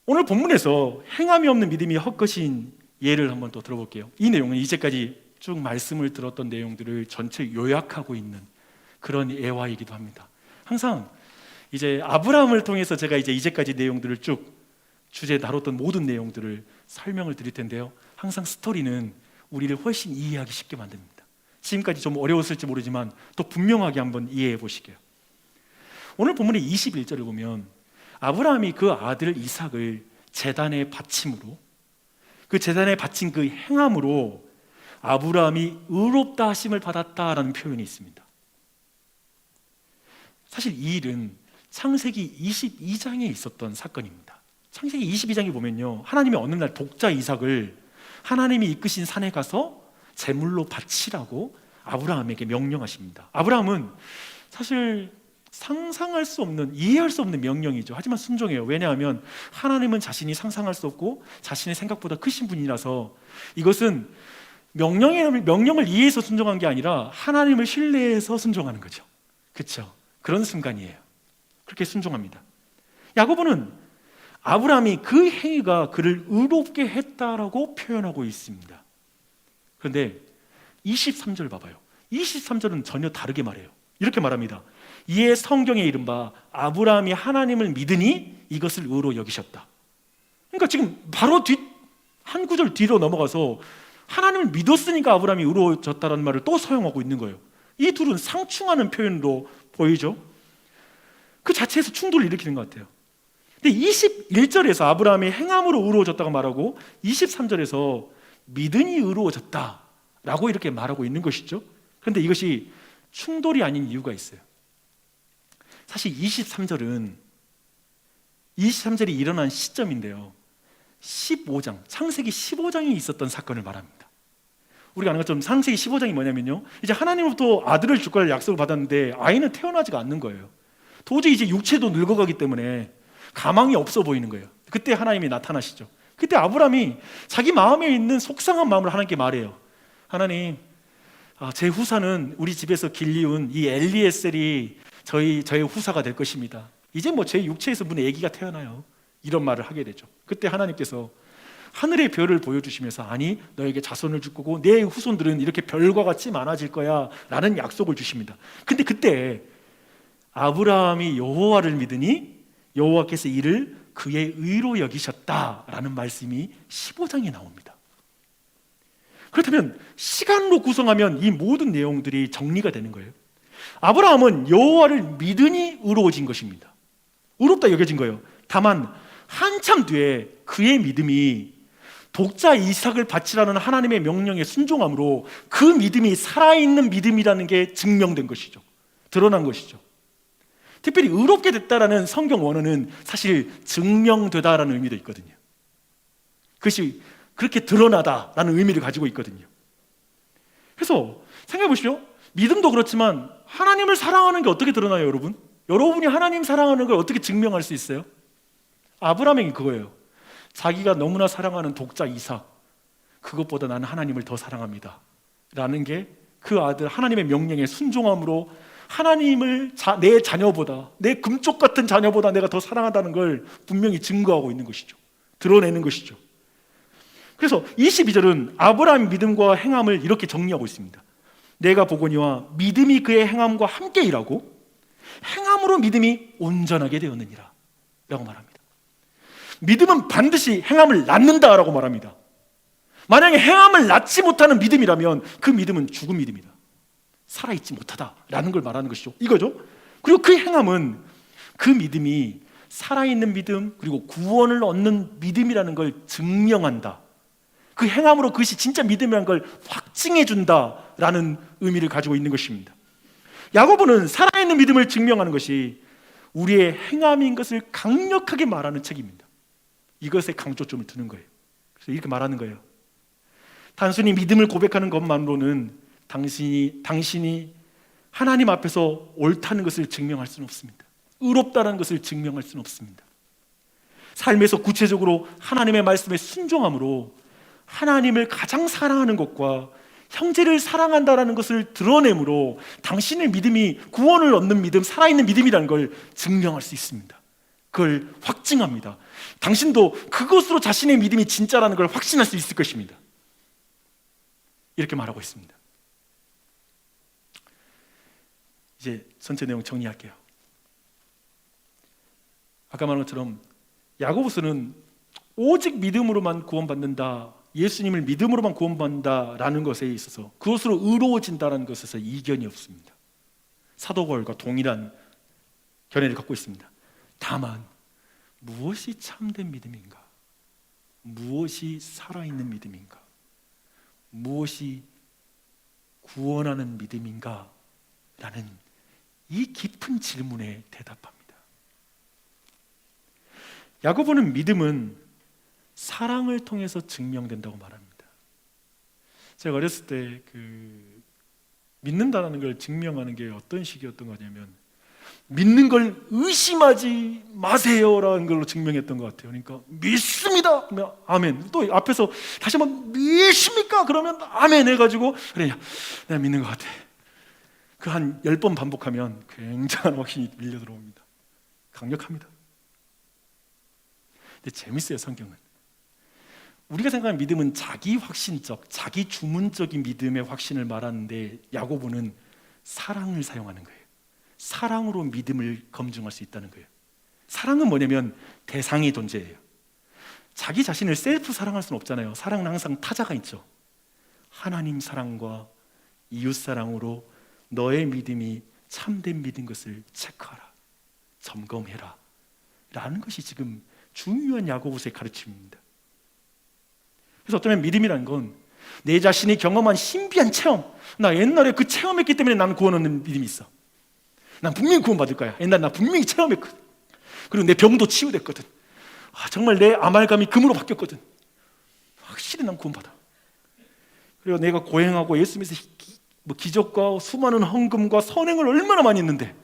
오늘 본문에서 행함이 없는 믿음이 헛것인 예를 한번 또 들어볼게요. 이 내용은 이제까지 쭉 말씀을 들었던 내용들을 전체 요약하고 있는 그런 예화이기도 합니다. 항상 이제 아브라함을 통해서 제가 이제까지 내용들을 쭉 주제에 다뤘던 모든 내용들을 설명을 드릴 텐데요. 항상 스토리는 우리를 훨씬 이해하기 쉽게 만듭니다. 지금까지 좀 어려웠을지 모르지만 더 분명하게 한번 이해해 보시게요. 오늘 본문의 21절을 보면 아브라함이 그 아들 이삭을 제단에 바침으로, 그 제단에 바친 그 행함으로 아브라함이 의롭다 하심을 받았다라는 표현이 있습니다. 사실 이 일은 창세기 22장에 있었던 사건입니다. 창세기 22장에 보면요, 하나님이 어느 날 독자 이삭을 하나님이 이끄신 산에 가서 제물로 바치라고 아브라함에게 명령하십니다. 아브라함은 사실 상상할 수 없는, 이해할 수 없는 명령이죠. 하지만 순종해요. 왜냐하면 하나님은 자신이 상상할 수 없고 자신의 생각보다 크신 분이라서, 이것은 명령을 이해해서 순종한 게 아니라 하나님을 신뢰해서 순종하는 거죠. 그렇죠? 그런 순간이에요. 그렇게 순종합니다. 야고보는 아브라함이 그 행위가 그를 의롭게 했다라고 표현하고 있습니다. 그런데 23절 봐봐요. 23절은 전혀 다르게 말해요. 이렇게 말합니다. 이에 성경에 이른바 아브라함이 하나님을 믿으니 이것을 의로 여기셨다. 그러니까 지금 바로 한 구절 뒤로 넘어가서 하나님을 믿었으니까 아브라함이 의로워졌다는 말을 또 사용하고 있는 거예요. 이 둘은 상충하는 표현으로 보이죠. 그 자체에서 충돌을 일으키는 것 같아요. 근데 21절에서 아브라함이 행함으로 의로워졌다고 말하고 23절에서 믿으니 의로워졌다라고 이렇게 말하고 있는 것이죠. 그런데 이것이 충돌이 아닌 이유가 있어요. 사실 23절이 일어난 시점인데요, 15장, 창세기 15장에 있었던 사건을 말합니다. 우리가 아는 것처럼 창세기 15장이 뭐냐면요, 이제 하나님으로부터 아들을 줄 걸 약속을 받았는데 아이는 태어나지가 않는 거예요. 도저히 이제 육체도 늙어가기 때문에 가망이 없어 보이는 거예요. 그때 하나님이 나타나시죠. 그때 아브라함이 자기 마음에 있는 속상한 마음을 하나님께 말해요. 하나님, 제 후사는 우리 집에서 길리운 이 엘리에셀이 저의 후사가 될 것입니다. 이제 뭐 제 육체에서 무슨 아기가 태어나요. 이런 말을 하게 되죠. 그때 하나님께서 하늘의 별을 보여주시면서, 아니, 너에게 자손을 줄 거고 내 후손들은 이렇게 별과 같이 많아질 거야 라는 약속을 주십니다. 근데 그때 아브라함이 여호와를 믿으니 여호와께서 이를 그의 의로 여기셨다라는 말씀이 15장에 나옵니다. 그렇다면 시간으로 구성하면 이 모든 내용들이 정리가 되는 거예요. 아브라함은 여호와를 믿으니 의로워진 것입니다. 의롭다 여겨진 거예요. 다만 한참 뒤에 그의 믿음이 독자 이삭을 바치라는 하나님의 명령에 순종함으로 그 믿음이 살아있는 믿음이라는 게 증명된 것이죠. 드러난 것이죠. 특별히 의롭게 됐다라는 성경 원어는 사실 증명되다라는 의미도 있거든요. 그것이 그렇게 드러나다라는 의미를 가지고 있거든요. 그래서 생각해 보시죠. 믿음도 그렇지만 하나님을 사랑하는 게 어떻게 드러나요, 여러분? 여러분이 하나님 사랑하는 걸 어떻게 증명할 수 있어요? 아브라함이 그거예요. 자기가 너무나 사랑하는 독자 이삭, 그것보다 나는 하나님을 더 사랑합니다 라는 게 그 아들 하나님의 명령에 순종함으로 하나님을 내 자녀보다, 내 금쪽 같은 자녀보다 내가 더 사랑하다는 걸 분명히 증거하고 있는 것이죠. 드러내는 것이죠. 그래서 22절은 아브라함의 믿음과 행함을 이렇게 정리하고 있습니다. 내가 보거니와 믿음이 그의 행함과 함께 일하고 행함으로 믿음이 온전하게 되었느니라 라고 말합니다. 믿음은 반드시 행함을 낳는다라고 말합니다. 만약에 행함을 낳지 못하는 믿음이라면 그 믿음은 죽은 믿음이다, 살아있지 못하다라는 걸 말하는 것이죠. 이거죠. 그리고 그 행함은 그 믿음이 살아있는 믿음, 그리고 구원을 얻는 믿음이라는 걸 증명한다. 그 행함으로 그것이 진짜 믿음이라는 걸 확증해 준다라는 의미를 가지고 있는 것입니다. 야고보는 살아있는 믿음을 증명하는 것이 우리의 행함인 것을 강력하게 말하는 책입니다. 이것에 강조점을 두는 거예요. 그래서 이렇게 말하는 거예요. 단순히 믿음을 고백하는 것만으로는 당신이 하나님 앞에서 옳다는 것을 증명할 수는 없습니다. 의롭다는 것을 증명할 수는 없습니다. 삶에서 구체적으로 하나님의 말씀에 순종함으로 하나님을 가장 사랑하는 것과 형제를 사랑한다는 것을 드러내므로 당신의 믿음이 구원을 얻는 믿음, 살아있는 믿음이라는 걸 증명할 수 있습니다. 그걸 확증합니다. 당신도 그것으로 자신의 믿음이 진짜라는 걸 확신할 수 있을 것입니다. 이렇게 말하고 있습니다. 이제 전체 내용 정리할게요. 아까 말한 것처럼 야고보서는 오직 믿음으로만 구원받는다, 예수님을 믿음으로만 구원받는다라는 것에 있어서, 그것으로 의로워진다는 것에서 이견이 없습니다. 사도 바울과 동일한 견해를 갖고 있습니다. 다만 무엇이 참된 믿음인가? 무엇이 살아있는 믿음인가? 무엇이 구원하는 믿음인가? 라는 이 깊은 질문에 대답합니다. 야고보는 믿음은 사랑을 통해서 증명된다고 말합니다. 제가 어렸을 때 믿는다는 걸 증명하는 게 어떤 식이었던 거냐면 믿는 걸 의심하지 마세요라는 걸로 증명했던 것 같아요. 그러니까 믿습니다. 그러면 아멘. 또 앞에서 다시 한번 믿습니까? 그러면 아멘 해가지고 그래, 내가 믿는 것 같아. 그 한 10번 반복하면 굉장한 확신이 밀려 들어옵니다. 강력합니다. 근데 재밌어요. 성경은 우리가 생각하는 믿음은 자기 확신적, 자기 주문적인 믿음의 확신을 말하는데 야고보는 사랑을 사용하는 거예요. 사랑으로 믿음을 검증할 수 있다는 거예요. 사랑은 뭐냐면 대상이 존재해요. 자기 자신을 셀프 사랑할 수는 없잖아요. 사랑은 항상 타자가 있죠. 하나님 사랑과 이웃 사랑으로 너의 믿음이 참된 믿은 것을 체크하라, 점검해라 라는 것이 지금 중요한 야고보서의 가르침입니다. 그래서 어쩌면 믿음이라는 건 내 자신이 경험한 신비한 체험, 나 옛날에 그 체험했기 때문에 나는 구원 얻는 믿음이 있어. 난 분명히 구원받을 거야. 옛날에 나 분명히 체험했거든. 그리고 내 병도 치유됐거든. 정말 내 아말감이 금으로 바뀌었거든. 확실히 난 구원받아. 그리고 내가 고행하고 예수님에서 기적과 수많은 헌금과 선행을 얼마나 많이 했는데,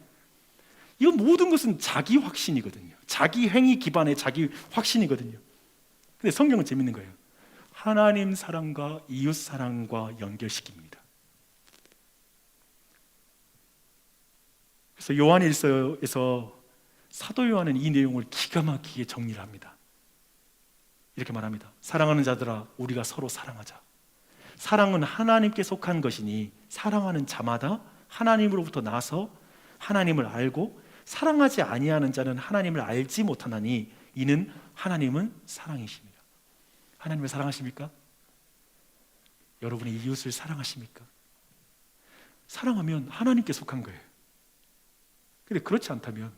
이 모든 것은 자기 확신이거든요. 자기 행위 기반의 자기 확신이거든요. 근데 성경은 재밌는 거예요. 하나님 사랑과 이웃 사랑과 연결시킵니다. 그래서 요한일서에서 사도 요한은 이 내용을 기가 막히게 정리를 합니다. 이렇게 말합니다. 사랑하는 자들아, 우리가 서로 사랑하자. 사랑은 하나님께 속한 것이니 사랑하는 자마다 하나님으로부터 나서 하나님을 알고 사랑하지 아니하는 자는 하나님을 알지 못하나니 이는 하나님은 사랑이십니다. 하나님을 사랑하십니까? 여러분이 이웃을 사랑하십니까? 사랑하면 하나님께 속한 거예요. 근데 그렇지 않다면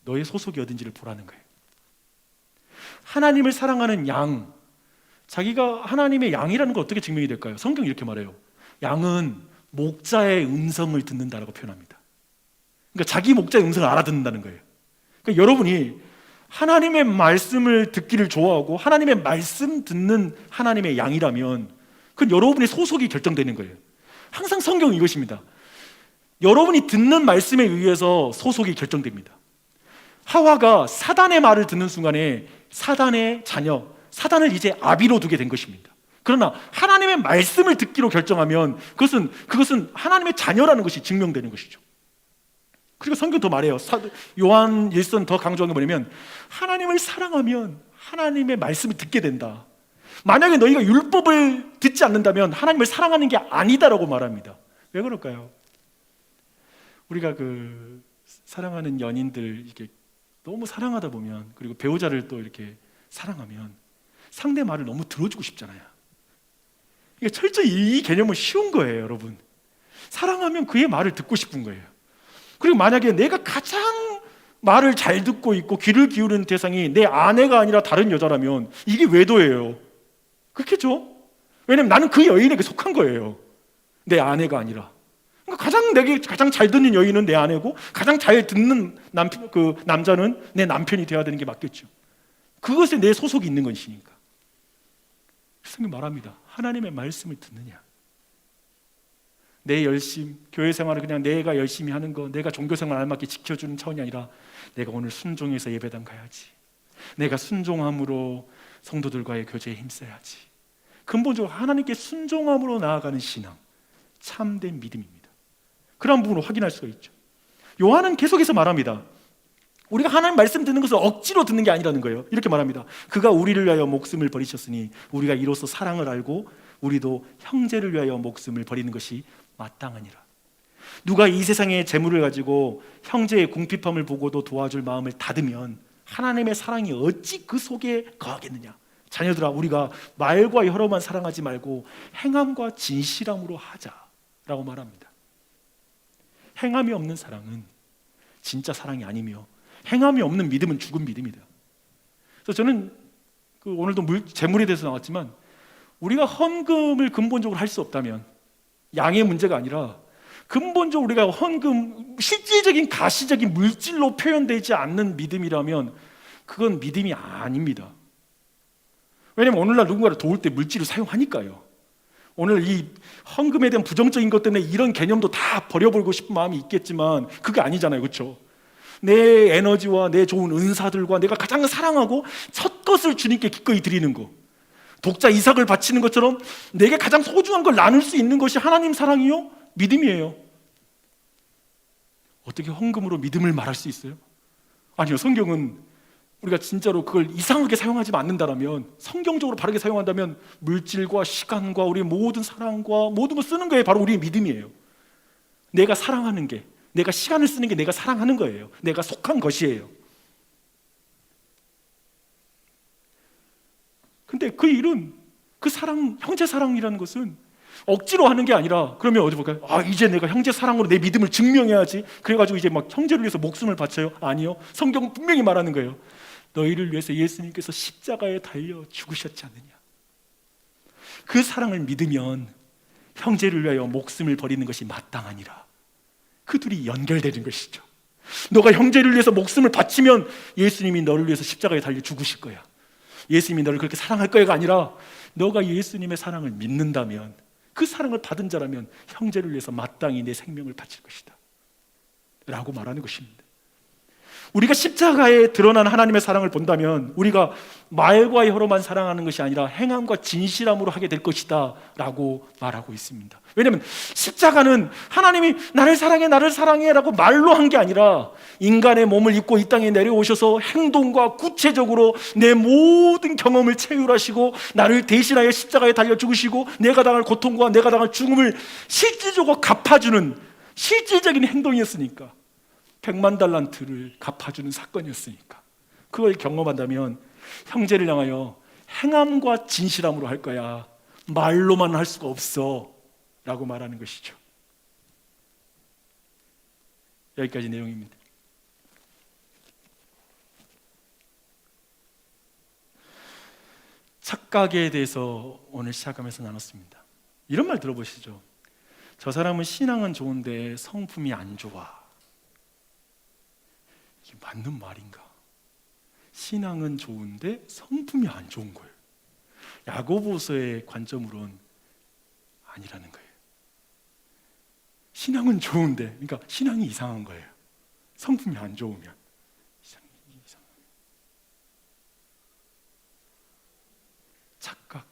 너의 소속이 어딘지를 보라는 거예요. 하나님을 사랑하는 양, 자기가 하나님의 양이라는 걸 어떻게 증명이 될까요? 성경이 이렇게 말해요. 양은 목자의 음성을 듣는다라고 표현합니다. 그러니까 자기 목자의 음성을 알아듣는다는 거예요. 그러니까 여러분이 하나님의 말씀을 듣기를 좋아하고 하나님의 말씀 듣는 하나님의 양이라면 그건 여러분의 소속이 결정되는 거예요. 항상 성경은 이것입니다. 여러분이 듣는 말씀에 의해서 소속이 결정됩니다. 하와가 사단의 말을 듣는 순간에 사단의 자녀, 사단을 이제 아비로 두게 된 것입니다. 그러나 하나님의 말씀을 듣기로 결정하면 그것은 하나님의 자녀라는 것이 증명되는 것이죠. 그리고 성경 더 말해요. 요한 1선 더 강조한 게 뭐냐면 하나님을 사랑하면 하나님의 말씀을 듣게 된다. 만약에 너희가 율법을 듣지 않는다면 하나님을 사랑하는 게 아니다라고 말합니다. 왜 그럴까요? 우리가 사랑하는 연인들 이렇게 너무 사랑하다 보면, 그리고 배우자를 또 이렇게 사랑하면 상대 말을 너무 들어주고 싶잖아요. 이게 철저히 이 개념은 쉬운 거예요, 여러분. 사랑하면 그의 말을 듣고 싶은 거예요. 그리고 만약에 내가 가장 말을 잘 듣고 있고 귀를 기울이는 대상이 내 아내가 아니라 다른 여자라면 이게 외도예요. 그렇겠죠? 왜냐면 나는 그 여인에게 속한 거예요. 내 아내가 아니라. 그러니까 내게 가장 잘 듣는 여인은 내 아내고 가장 잘 듣는 남자는 내 남편이 되어야 되는 게 맞겠죠. 그것에 내 소속이 있는 것이니까. 성경이 말합니다. 하나님의 말씀을 듣느냐? 내 열심, 교회 생활을 그냥 내가 열심히 하는 거, 내가 종교 생활 알맞게 지켜주는 차원이 아니라 내가 오늘 순종해서 예배당 가야지, 내가 순종함으로 성도들과의 교제에 힘써야지. 근본적으로 하나님께 순종함으로 나아가는 신앙, 참된 믿음입니다. 그런 부분을 확인할 수가 있죠. 요한은 계속해서 말합니다. 우리가 하나님 말씀 듣는 것을 억지로 듣는 게 아니라는 거예요. 이렇게 말합니다. 그가 우리를 위하여 목숨을 버리셨으니 우리가 이로써 사랑을 알고 우리도 형제를 위하여 목숨을 버리는 것이 마땅하니라. 누가 이 세상의 재물을 가지고 형제의 궁핍함을 보고도 도와줄 마음을 닫으면 하나님의 사랑이 어찌 그 속에 거하겠느냐. 자녀들아, 우리가 말과 혀로만 사랑하지 말고 행함과 진실함으로 하자라고 말합니다. 행함이 없는 사랑은 진짜 사랑이 아니며 행함이 없는 믿음은 죽은 믿음이다. 그래서 저는 오늘도 재물에 대해서 나왔지만 우리가 헌금을 근본적으로 할 수 없다면, 양의 문제가 아니라 근본적으로 우리가 헌금, 실질적인 가시적인 물질로 표현되지 않는 믿음이라면 그건 믿음이 아닙니다. 왜냐하면 오늘날 누군가를 도울 때 물질을 사용하니까요. 오늘 이 헌금에 대한 부정적인 것 때문에 이런 개념도 다 버려버리고 싶은 마음이 있겠지만 그게 아니잖아요, 그렇죠? 내 에너지와 내 좋은 은사들과 내가 가장 사랑하고 첫 것을 주님께 기꺼이 드리는 거, 독자 이삭을 바치는 것처럼 내게 가장 소중한 걸 나눌 수 있는 것이 하나님 사랑이요? 믿음이에요. 어떻게 헌금으로 믿음을 말할 수 있어요? 아니요, 성경은 우리가 진짜로 그걸 이상하게 사용하지 않는다라면, 성경적으로 바르게 사용한다면 물질과 시간과 우리의 모든 사랑과 모든 걸 쓰는 게 바로 우리의 믿음이에요. 내가 사랑하는 게, 내가 시간을 쓰는 게 내가 사랑하는 거예요. 내가 속한 것이에요. 근데 그 일은, 그 사랑, 형제 사랑이라는 것은 억지로 하는 게 아니라, 그러면 어디 볼까요? 이제 내가 형제 사랑으로 내 믿음을 증명해야지, 그래가지고 이제 막 형제를 위해서 목숨을 바쳐요? 아니요, 성경은 분명히 말하는 거예요. 너희를 위해서 예수님께서 십자가에 달려 죽으셨지 않느냐. 그 사랑을 믿으면 형제를 위하여 목숨을 버리는 것이 마땅하니라. 그 둘이 연결되는 것이죠. 너가 형제를 위해서 목숨을 바치면 예수님이 너를 위해서 십자가에 달려 죽으실 거야. 예수님이 너를 그렇게 사랑할 거야가 아니라, 너가 예수님의 사랑을 믿는다면, 그 사랑을 받은 자라면 형제를 위해서 마땅히 내 생명을 바칠 것이다 라고 말하는 것입니다. 우리가 십자가에 드러난 하나님의 사랑을 본다면 우리가 말과 혀로만 사랑하는 것이 아니라 행함과 진실함으로 하게 될 것이다 라고 말하고 있습니다. 왜냐하면 십자가는 하나님이 나를 사랑해 라고 말로 한 게 아니라, 인간의 몸을 입고 이 땅에 내려오셔서 행동과 구체적으로 내 모든 경험을 체휼하시고 나를 대신하여 십자가에 달려 죽으시고 내가 당할 고통과 내가 당할 죽음을 실질적으로 갚아주는 실질적인 행동이었으니까, 100만 달란트를 갚아주는 사건이었으니까, 그걸 경험한다면 형제를 향하여 행함과 진실함으로 할 거야, 말로만 할 수가 없어 라고 말하는 것이죠. 여기까지 내용입니다. 착각에 대해서 오늘 시작하면서 나눴습니다. 이런 말 들어보시죠. 저 사람은 신앙은 좋은데 성품이 안 좋아. 이게 맞는 말인가? 신앙은 좋은데 성품이 안 좋은 거예요. 야고보서의 관점으로는 아니라는 거예요. 신앙은 좋은데, 그러니까 신앙이 이상한 거예요. 성품이 안 좋으면 이상해. 착각.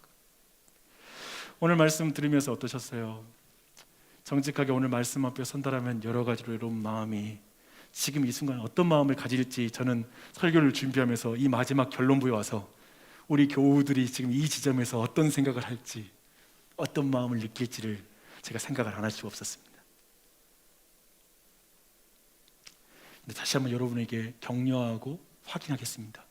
오늘 말씀 들으면서 어떠셨어요? 정직하게 오늘 말씀 앞에 선달하면 여러 가지로 여러분 마음이 지금 이 순간 어떤 마음을 가질지, 저는 설교를 준비하면서 이 마지막 결론부에 와서 우리 교우들이 지금 이 지점에서 어떤 생각을 할지, 어떤 마음을 느낄지를 제가 생각을 안 할 수가 없었습니다. 근데 다시 한번 여러분에게 격려하고 확인하겠습니다.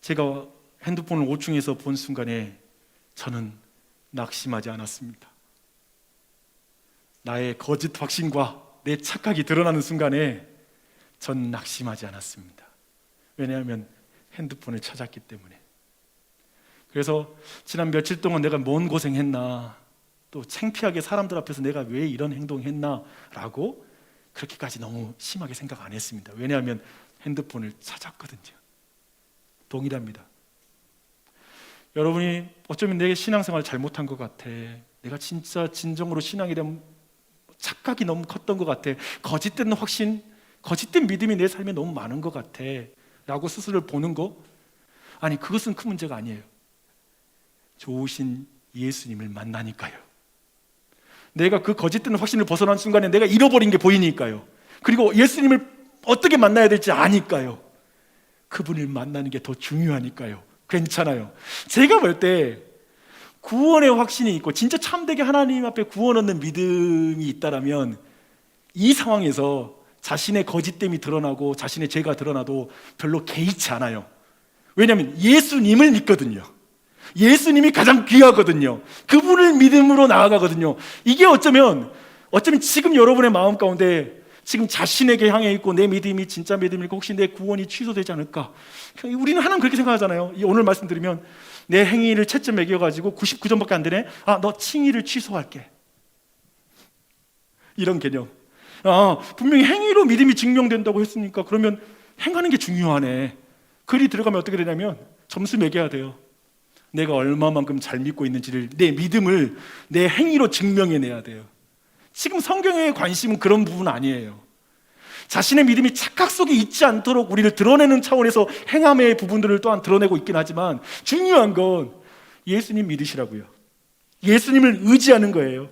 제가 핸드폰을 5층에서 본 순간에 저는 낙심하지 않았습니다. 나의 거짓 확신과 내 착각이 드러나는 순간에 전 낙심하지 않았습니다. 왜냐하면 핸드폰을 찾았기 때문에. 그래서 지난 며칠 동안 내가 뭔 고생했나, 또 창피하게 사람들 앞에서 내가 왜 이런 행동했나 라고 그렇게까지 너무 심하게 생각 안 했습니다. 왜냐하면 핸드폰을 찾았거든요. 동일합니다. 여러분이 어쩌면 내 신앙생활 잘못한 것 같아, 내가 진짜 진정으로 신앙에 대한 착각이 너무 컸던 것 같아, 거짓된 확신, 거짓된 믿음이 내 삶에 너무 많은 것 같아 라고 스스로를 보는 거, 아니, 그것은 큰 문제가 아니에요. 좋으신 예수님을 만나니까요. 내가 그 거짓된 확신을 벗어난 순간에 내가 잃어버린 게 보이니까요. 그리고 예수님을 어떻게 만나야 될지 아니까요. 그분을 만나는 게 더 중요하니까요. 괜찮아요. 제가 볼 때 구원의 확신이 있고 진짜 참되게 하나님 앞에 구원 얻는 믿음이 있다라면, 이 상황에서 자신의 거짓됨이 드러나고 자신의 죄가 드러나도 별로 개의치 않아요. 왜냐하면 예수님을 믿거든요. 예수님이 가장 귀하거든요. 그분을 믿음으로 나아가거든요. 이게 어쩌면 지금 여러분의 마음 가운데 지금 자신에게 향해 있고, 내 믿음이 진짜 믿음이고 혹시 내 구원이 취소되지 않을까, 우리는 하나님 그렇게 생각하잖아요. 오늘 말씀 들으면 내 행위를 채점 매겨가지고 99점밖에 안 되네, 너 칭의를 취소할게, 이런 개념. 분명히 행위로 믿음이 증명된다고 했으니까 그러면 행하는 게 중요하네. 글이 들어가면 어떻게 되냐면 점수 매겨야 돼요. 내가 얼마만큼 잘 믿고 있는지를, 내 믿음을 내 행위로 증명해내야 돼요. 지금 성경의 관심은 그런 부분 아니에요. 자신의 믿음이 착각 속에 있지 않도록 우리를 드러내는 차원에서 행함의 부분들을 또한 드러내고 있긴 하지만 중요한 건 예수님 믿으시라고요. 예수님을 의지하는 거예요.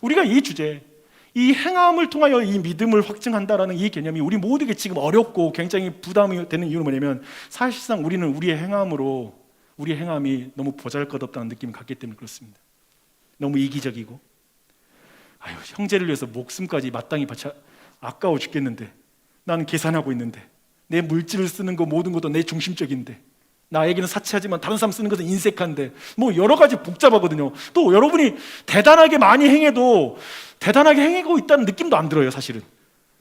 우리가 이 주제, 이 행함을 통하여 이 믿음을 확증한다라는 이 개념이 우리 모두에게 지금 어렵고 굉장히 부담이 되는 이유는 뭐냐면 사실상 우리는 우리의 행함으로 우리의 행함이 너무 보잘것없다는 느낌을 갖기 때문에 그렇습니다. 너무 이기적이고 형제를 위해서 목숨까지 마땅히 바쳐 아까워 죽겠는데 나는 계산하고 있는데 내 물질을 쓰는 거 모든 것도 내 중심적인데 나에게는 사치하지만 다른 사람 쓰는 것은 인색한데 뭐 여러 가지 복잡하거든요. 또 여러분이 대단하게 많이 행해도 대단하게 행하고 있다는 느낌도 안 들어요. 사실은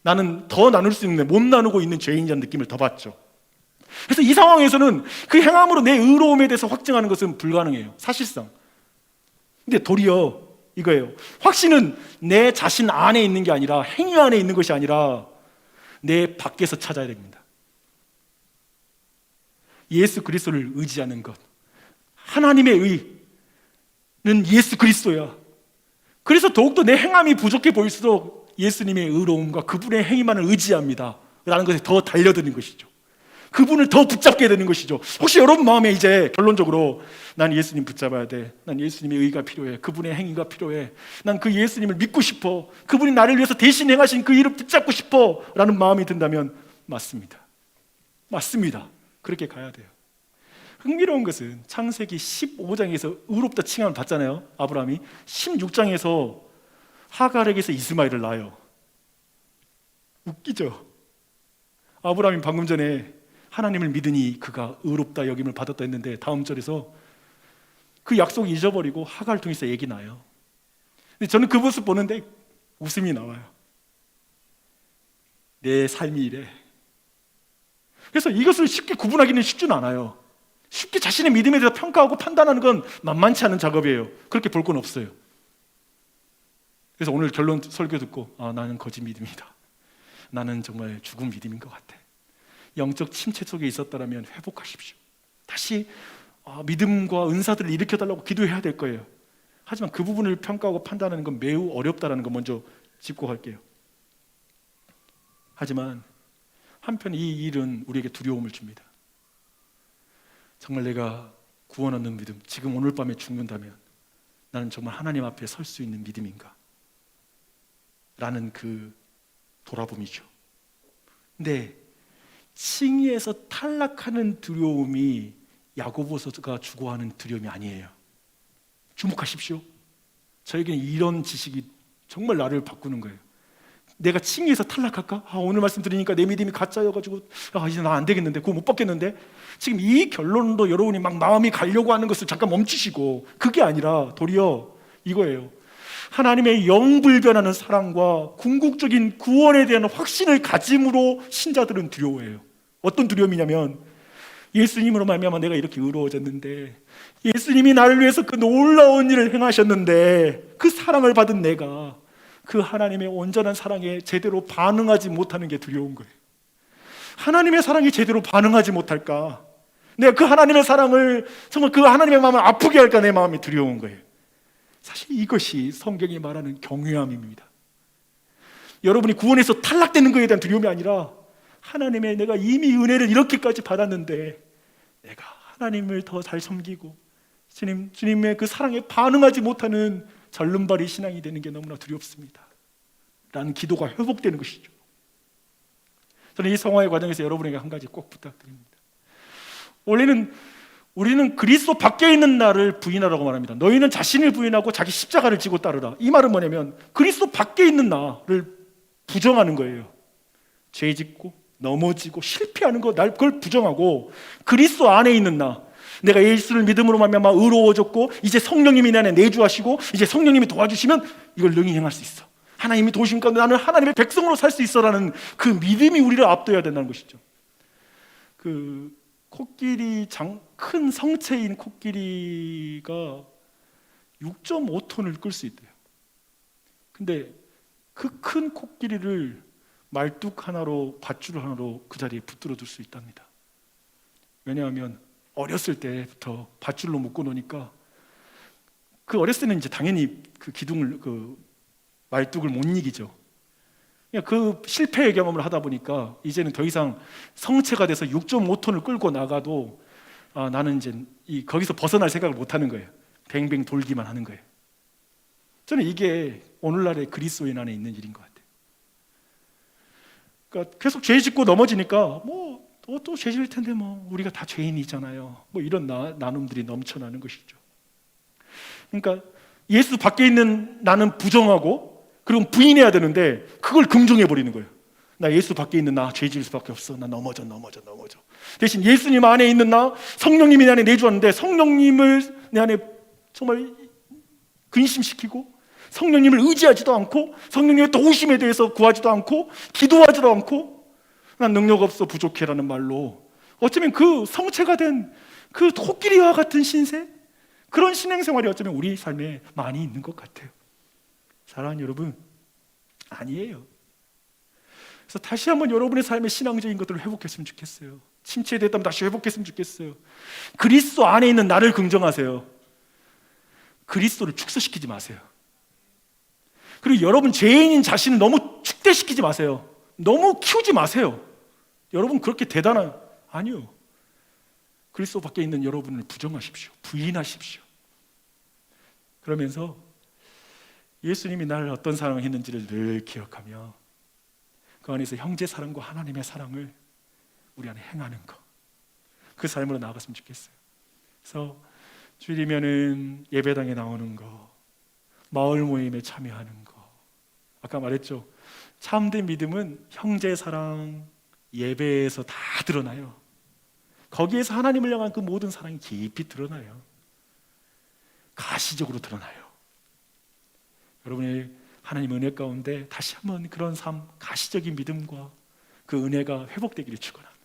나는 더 나눌 수 있는데 못 나누고 있는 죄인이라는 느낌을 더 받죠. 그래서 이 상황에서는 그 행함으로 내 의로움에 대해서 확증하는 것은 불가능해요. 사실상. 근데 도리어 이거예요. 확신은 내 자신 안에 있는 게 아니라 행위 안에 있는 것이 아니라 내 밖에서 찾아야 됩니다. 예수 그리스도를 의지하는 것. 하나님의 의는 예수 그리스도야. 그래서 더욱더 내 행함이 부족해 보일수록 예수님의 의로움과 그분의 행위만을 의지합니다 라는 것에 더 달려드는 것이죠. 그분을 더 붙잡게 되는 것이죠. 혹시 여러분 마음에 이제 결론적으로 난 예수님 붙잡아야 돼, 난 예수님의 의가 필요해, 그분의 행위가 필요해, 난 그 예수님을 믿고 싶어, 그분이 나를 위해서 대신 행하신 그 일을 붙잡고 싶어 라는 마음이 든다면 맞습니다. 그렇게 가야 돼요. 흥미로운 것은 창세기 15장에서 의롭다 칭함을 받잖아요. 아브라함이 16장에서 하갈에게서 이스마엘을 낳아요. 웃기죠? 아브라함이 방금 전에 하나님을 믿으니 그가 의롭다 여김을 받았다 했는데 다음 절에서 그 약속을 잊어버리고 하갈을 통해서 얘기 나요. 근데 저는 그 모습 보는데 웃음이 나와요. 내 삶이 이래. 그래서 이것을 쉽게 구분하기는 쉽지는 않아요. 쉽게 자신의 믿음에 대해서 평가하고 판단하는 건 만만치 않은 작업이에요. 그렇게 볼 건 없어요. 그래서 오늘 결론 설교 듣고 나는 거짓 믿음이다, 나는 정말 죽은 믿음인 것 같아, 영적 침체 속에 있었다면 회복하십시오. 다시 믿음과 은사들을 일으켜달라고 기도해야 될 거예요. 하지만 그 부분을 평가하고 판단하는 건 매우 어렵다는 거 먼저 짚고 갈게요. 하지만 한편 이 일은 우리에게 두려움을 줍니다. 정말 내가 구원 얻는 믿음, 지금 오늘 밤에 죽는다면 나는 정말 하나님 앞에 설 수 있는 믿음인가? 라는 그 돌아봄이죠. 근데 칭의에서 탈락하는 두려움이 야고보서가 추구하는 두려움이 아니에요. 주목하십시오. 저에게는 이런 지식이 정말 나를 바꾸는 거예요. 내가 칭의에서 탈락할까? 오늘 말씀 들으니까 내 믿음이 가짜여가지고 이제 나 안 되겠는데, 그거 못 받겠는데. 지금 이 결론도 여러분이 막 마음이 가려고 하는 것을 잠깐 멈추시고, 그게 아니라 도리어 이거예요. 하나님의 영불변하는 사랑과 궁극적인 구원에 대한 확신을 가짐으로 신자들은 두려워해요. 어떤 두려움이냐면 예수님으로 말미암아 내가 이렇게 의로워졌는데, 예수님이 나를 위해서 그 놀라운 일을 행하셨는데 그 사랑을 받은 내가 그 하나님의 온전한 사랑에 제대로 반응하지 못하는 게 두려운 거예요. 하나님의 사랑이 제대로 반응하지 못할까? 내가 그 하나님의 사랑을 정말 그 하나님의 마음을 아프게 할까? 내 마음이 두려운 거예요. 사실 이것이 성경이 말하는 경외함입니다. 여러분이 구원에서 탈락되는 것에 대한 두려움이 아니라 하나님의 내가 이미 은혜를 이렇게까지 받았는데 내가 하나님을 더 잘 섬기고 주님의 그 사랑에 반응하지 못하는 절름발이 신앙이 되는 게 너무나 두렵습니다 라는 기도가 회복되는 것이죠. 저는 이 성화의 과정에서 여러분에게 한 가지 꼭 부탁드립니다. 우리는 그리스도 밖에 있는 나를 부인하라고 말합니다. 너희는 자신을 부인하고 자기 십자가를 지고 따르라. 이 말은 뭐냐면 그리스도 밖에 있는 나를 부정하는 거예요. 죄 짓고 넘어지고 실패하는 거, 날 그걸 부정하고 그리스도 안에 있는 나, 내가 예수를 믿음으로 말미암아 의로워졌고 이제 성령님이 내 안에 내주하시고 이제 성령님이 도와주시면 이걸 능히 행할 수 있어. 하나님이 도우신 가운데 나는 하나님의 백성으로 살 수 있어라는 그 믿음이 우리를 압도해야 된다는 것이죠. 그 코끼리 큰 성체인 코끼리가 6.5톤을 끌 수 있대요. 근데 그 큰 코끼리를 말뚝 하나로 밧줄 하나로 그 자리에 붙들어 둘 수 있답니다. 왜냐하면 어렸을 때부터 밧줄로 묶어 놓으니까 그 어렸을 때는 이제 당연히 그 기둥을 그 말뚝을 못 이기죠. 그 실패의 경험을 하다 보니까 이제는 더 이상 성체가 돼서 6.5톤을 끌고 나가도 나는 이제 거기서 벗어날 생각을 못 하는 거예요. 뱅뱅 돌기만 하는 거예요. 저는 이게 오늘날의 그리스도인 안에 있는 일인 것 같아요. 그러니까 계속 죄 짓고 넘어지니까 또 죄 지을 텐데 우리가 다 죄인이잖아요. 이런 나눔들이 넘쳐나는 것이죠. 그러니까 예수 밖에 있는 나는 부정하고 그리고 부인해야 되는데 그걸 긍정해 버리는 거예요. 나 예수 밖에 있는 나 죄 지을 수밖에 없어. 나 넘어져. 대신 예수님 안에 있는 나, 성령님이 내 안에 내주었는데 성령님을 내 안에 정말 근심시키고 성령님을 의지하지도 않고 성령님의 도우심에 대해서 구하지도 않고 기도하지도 않고 난 능력 없어 부족해라는 말로 어쩌면 그 성체가 된 그 코끼리와 같은 신세, 그런 신앙생활이 어쩌면 우리 삶에 많이 있는 것 같아요. 사랑하는 여러분, 아니에요. 그래서 다시 한번 여러분의 삶의 신앙적인 것들을 회복했으면 좋겠어요. 침체됐다면 다시 회복했으면 좋겠어요. 그리스도 안에 있는 나를 긍정하세요. 그리스도를 축소시키지 마세요. 그리고 여러분 죄인인 자신을 너무 축대시키지 마세요. 너무 키우지 마세요. 여러분 그렇게 아니요. 그리스도 밖에 있는 여러분을 부정하십시오. 부인하십시오. 그러면서 예수님이 나를 어떤 사랑을 했는지를 늘 기억하며 그 안에서 형제 사랑과 하나님의 사랑을 우리 안에 행하는 것, 그 삶으로 나아갔으면 좋겠어요. 그래서 주일이면은 예배당에 나오는 거, 마을 모임에 참여하는 거, 아까 말했죠. 참된 믿음은 형제 사랑, 예배에서 다 드러나요. 거기에서 하나님을 향한 그 모든 사랑이 깊이 드러나요. 가시적으로 드러나요. 여러분의 하나님 은혜 가운데 다시 한번 그런 삶, 가시적인 믿음과 그 은혜가 회복되기를 축원합니다.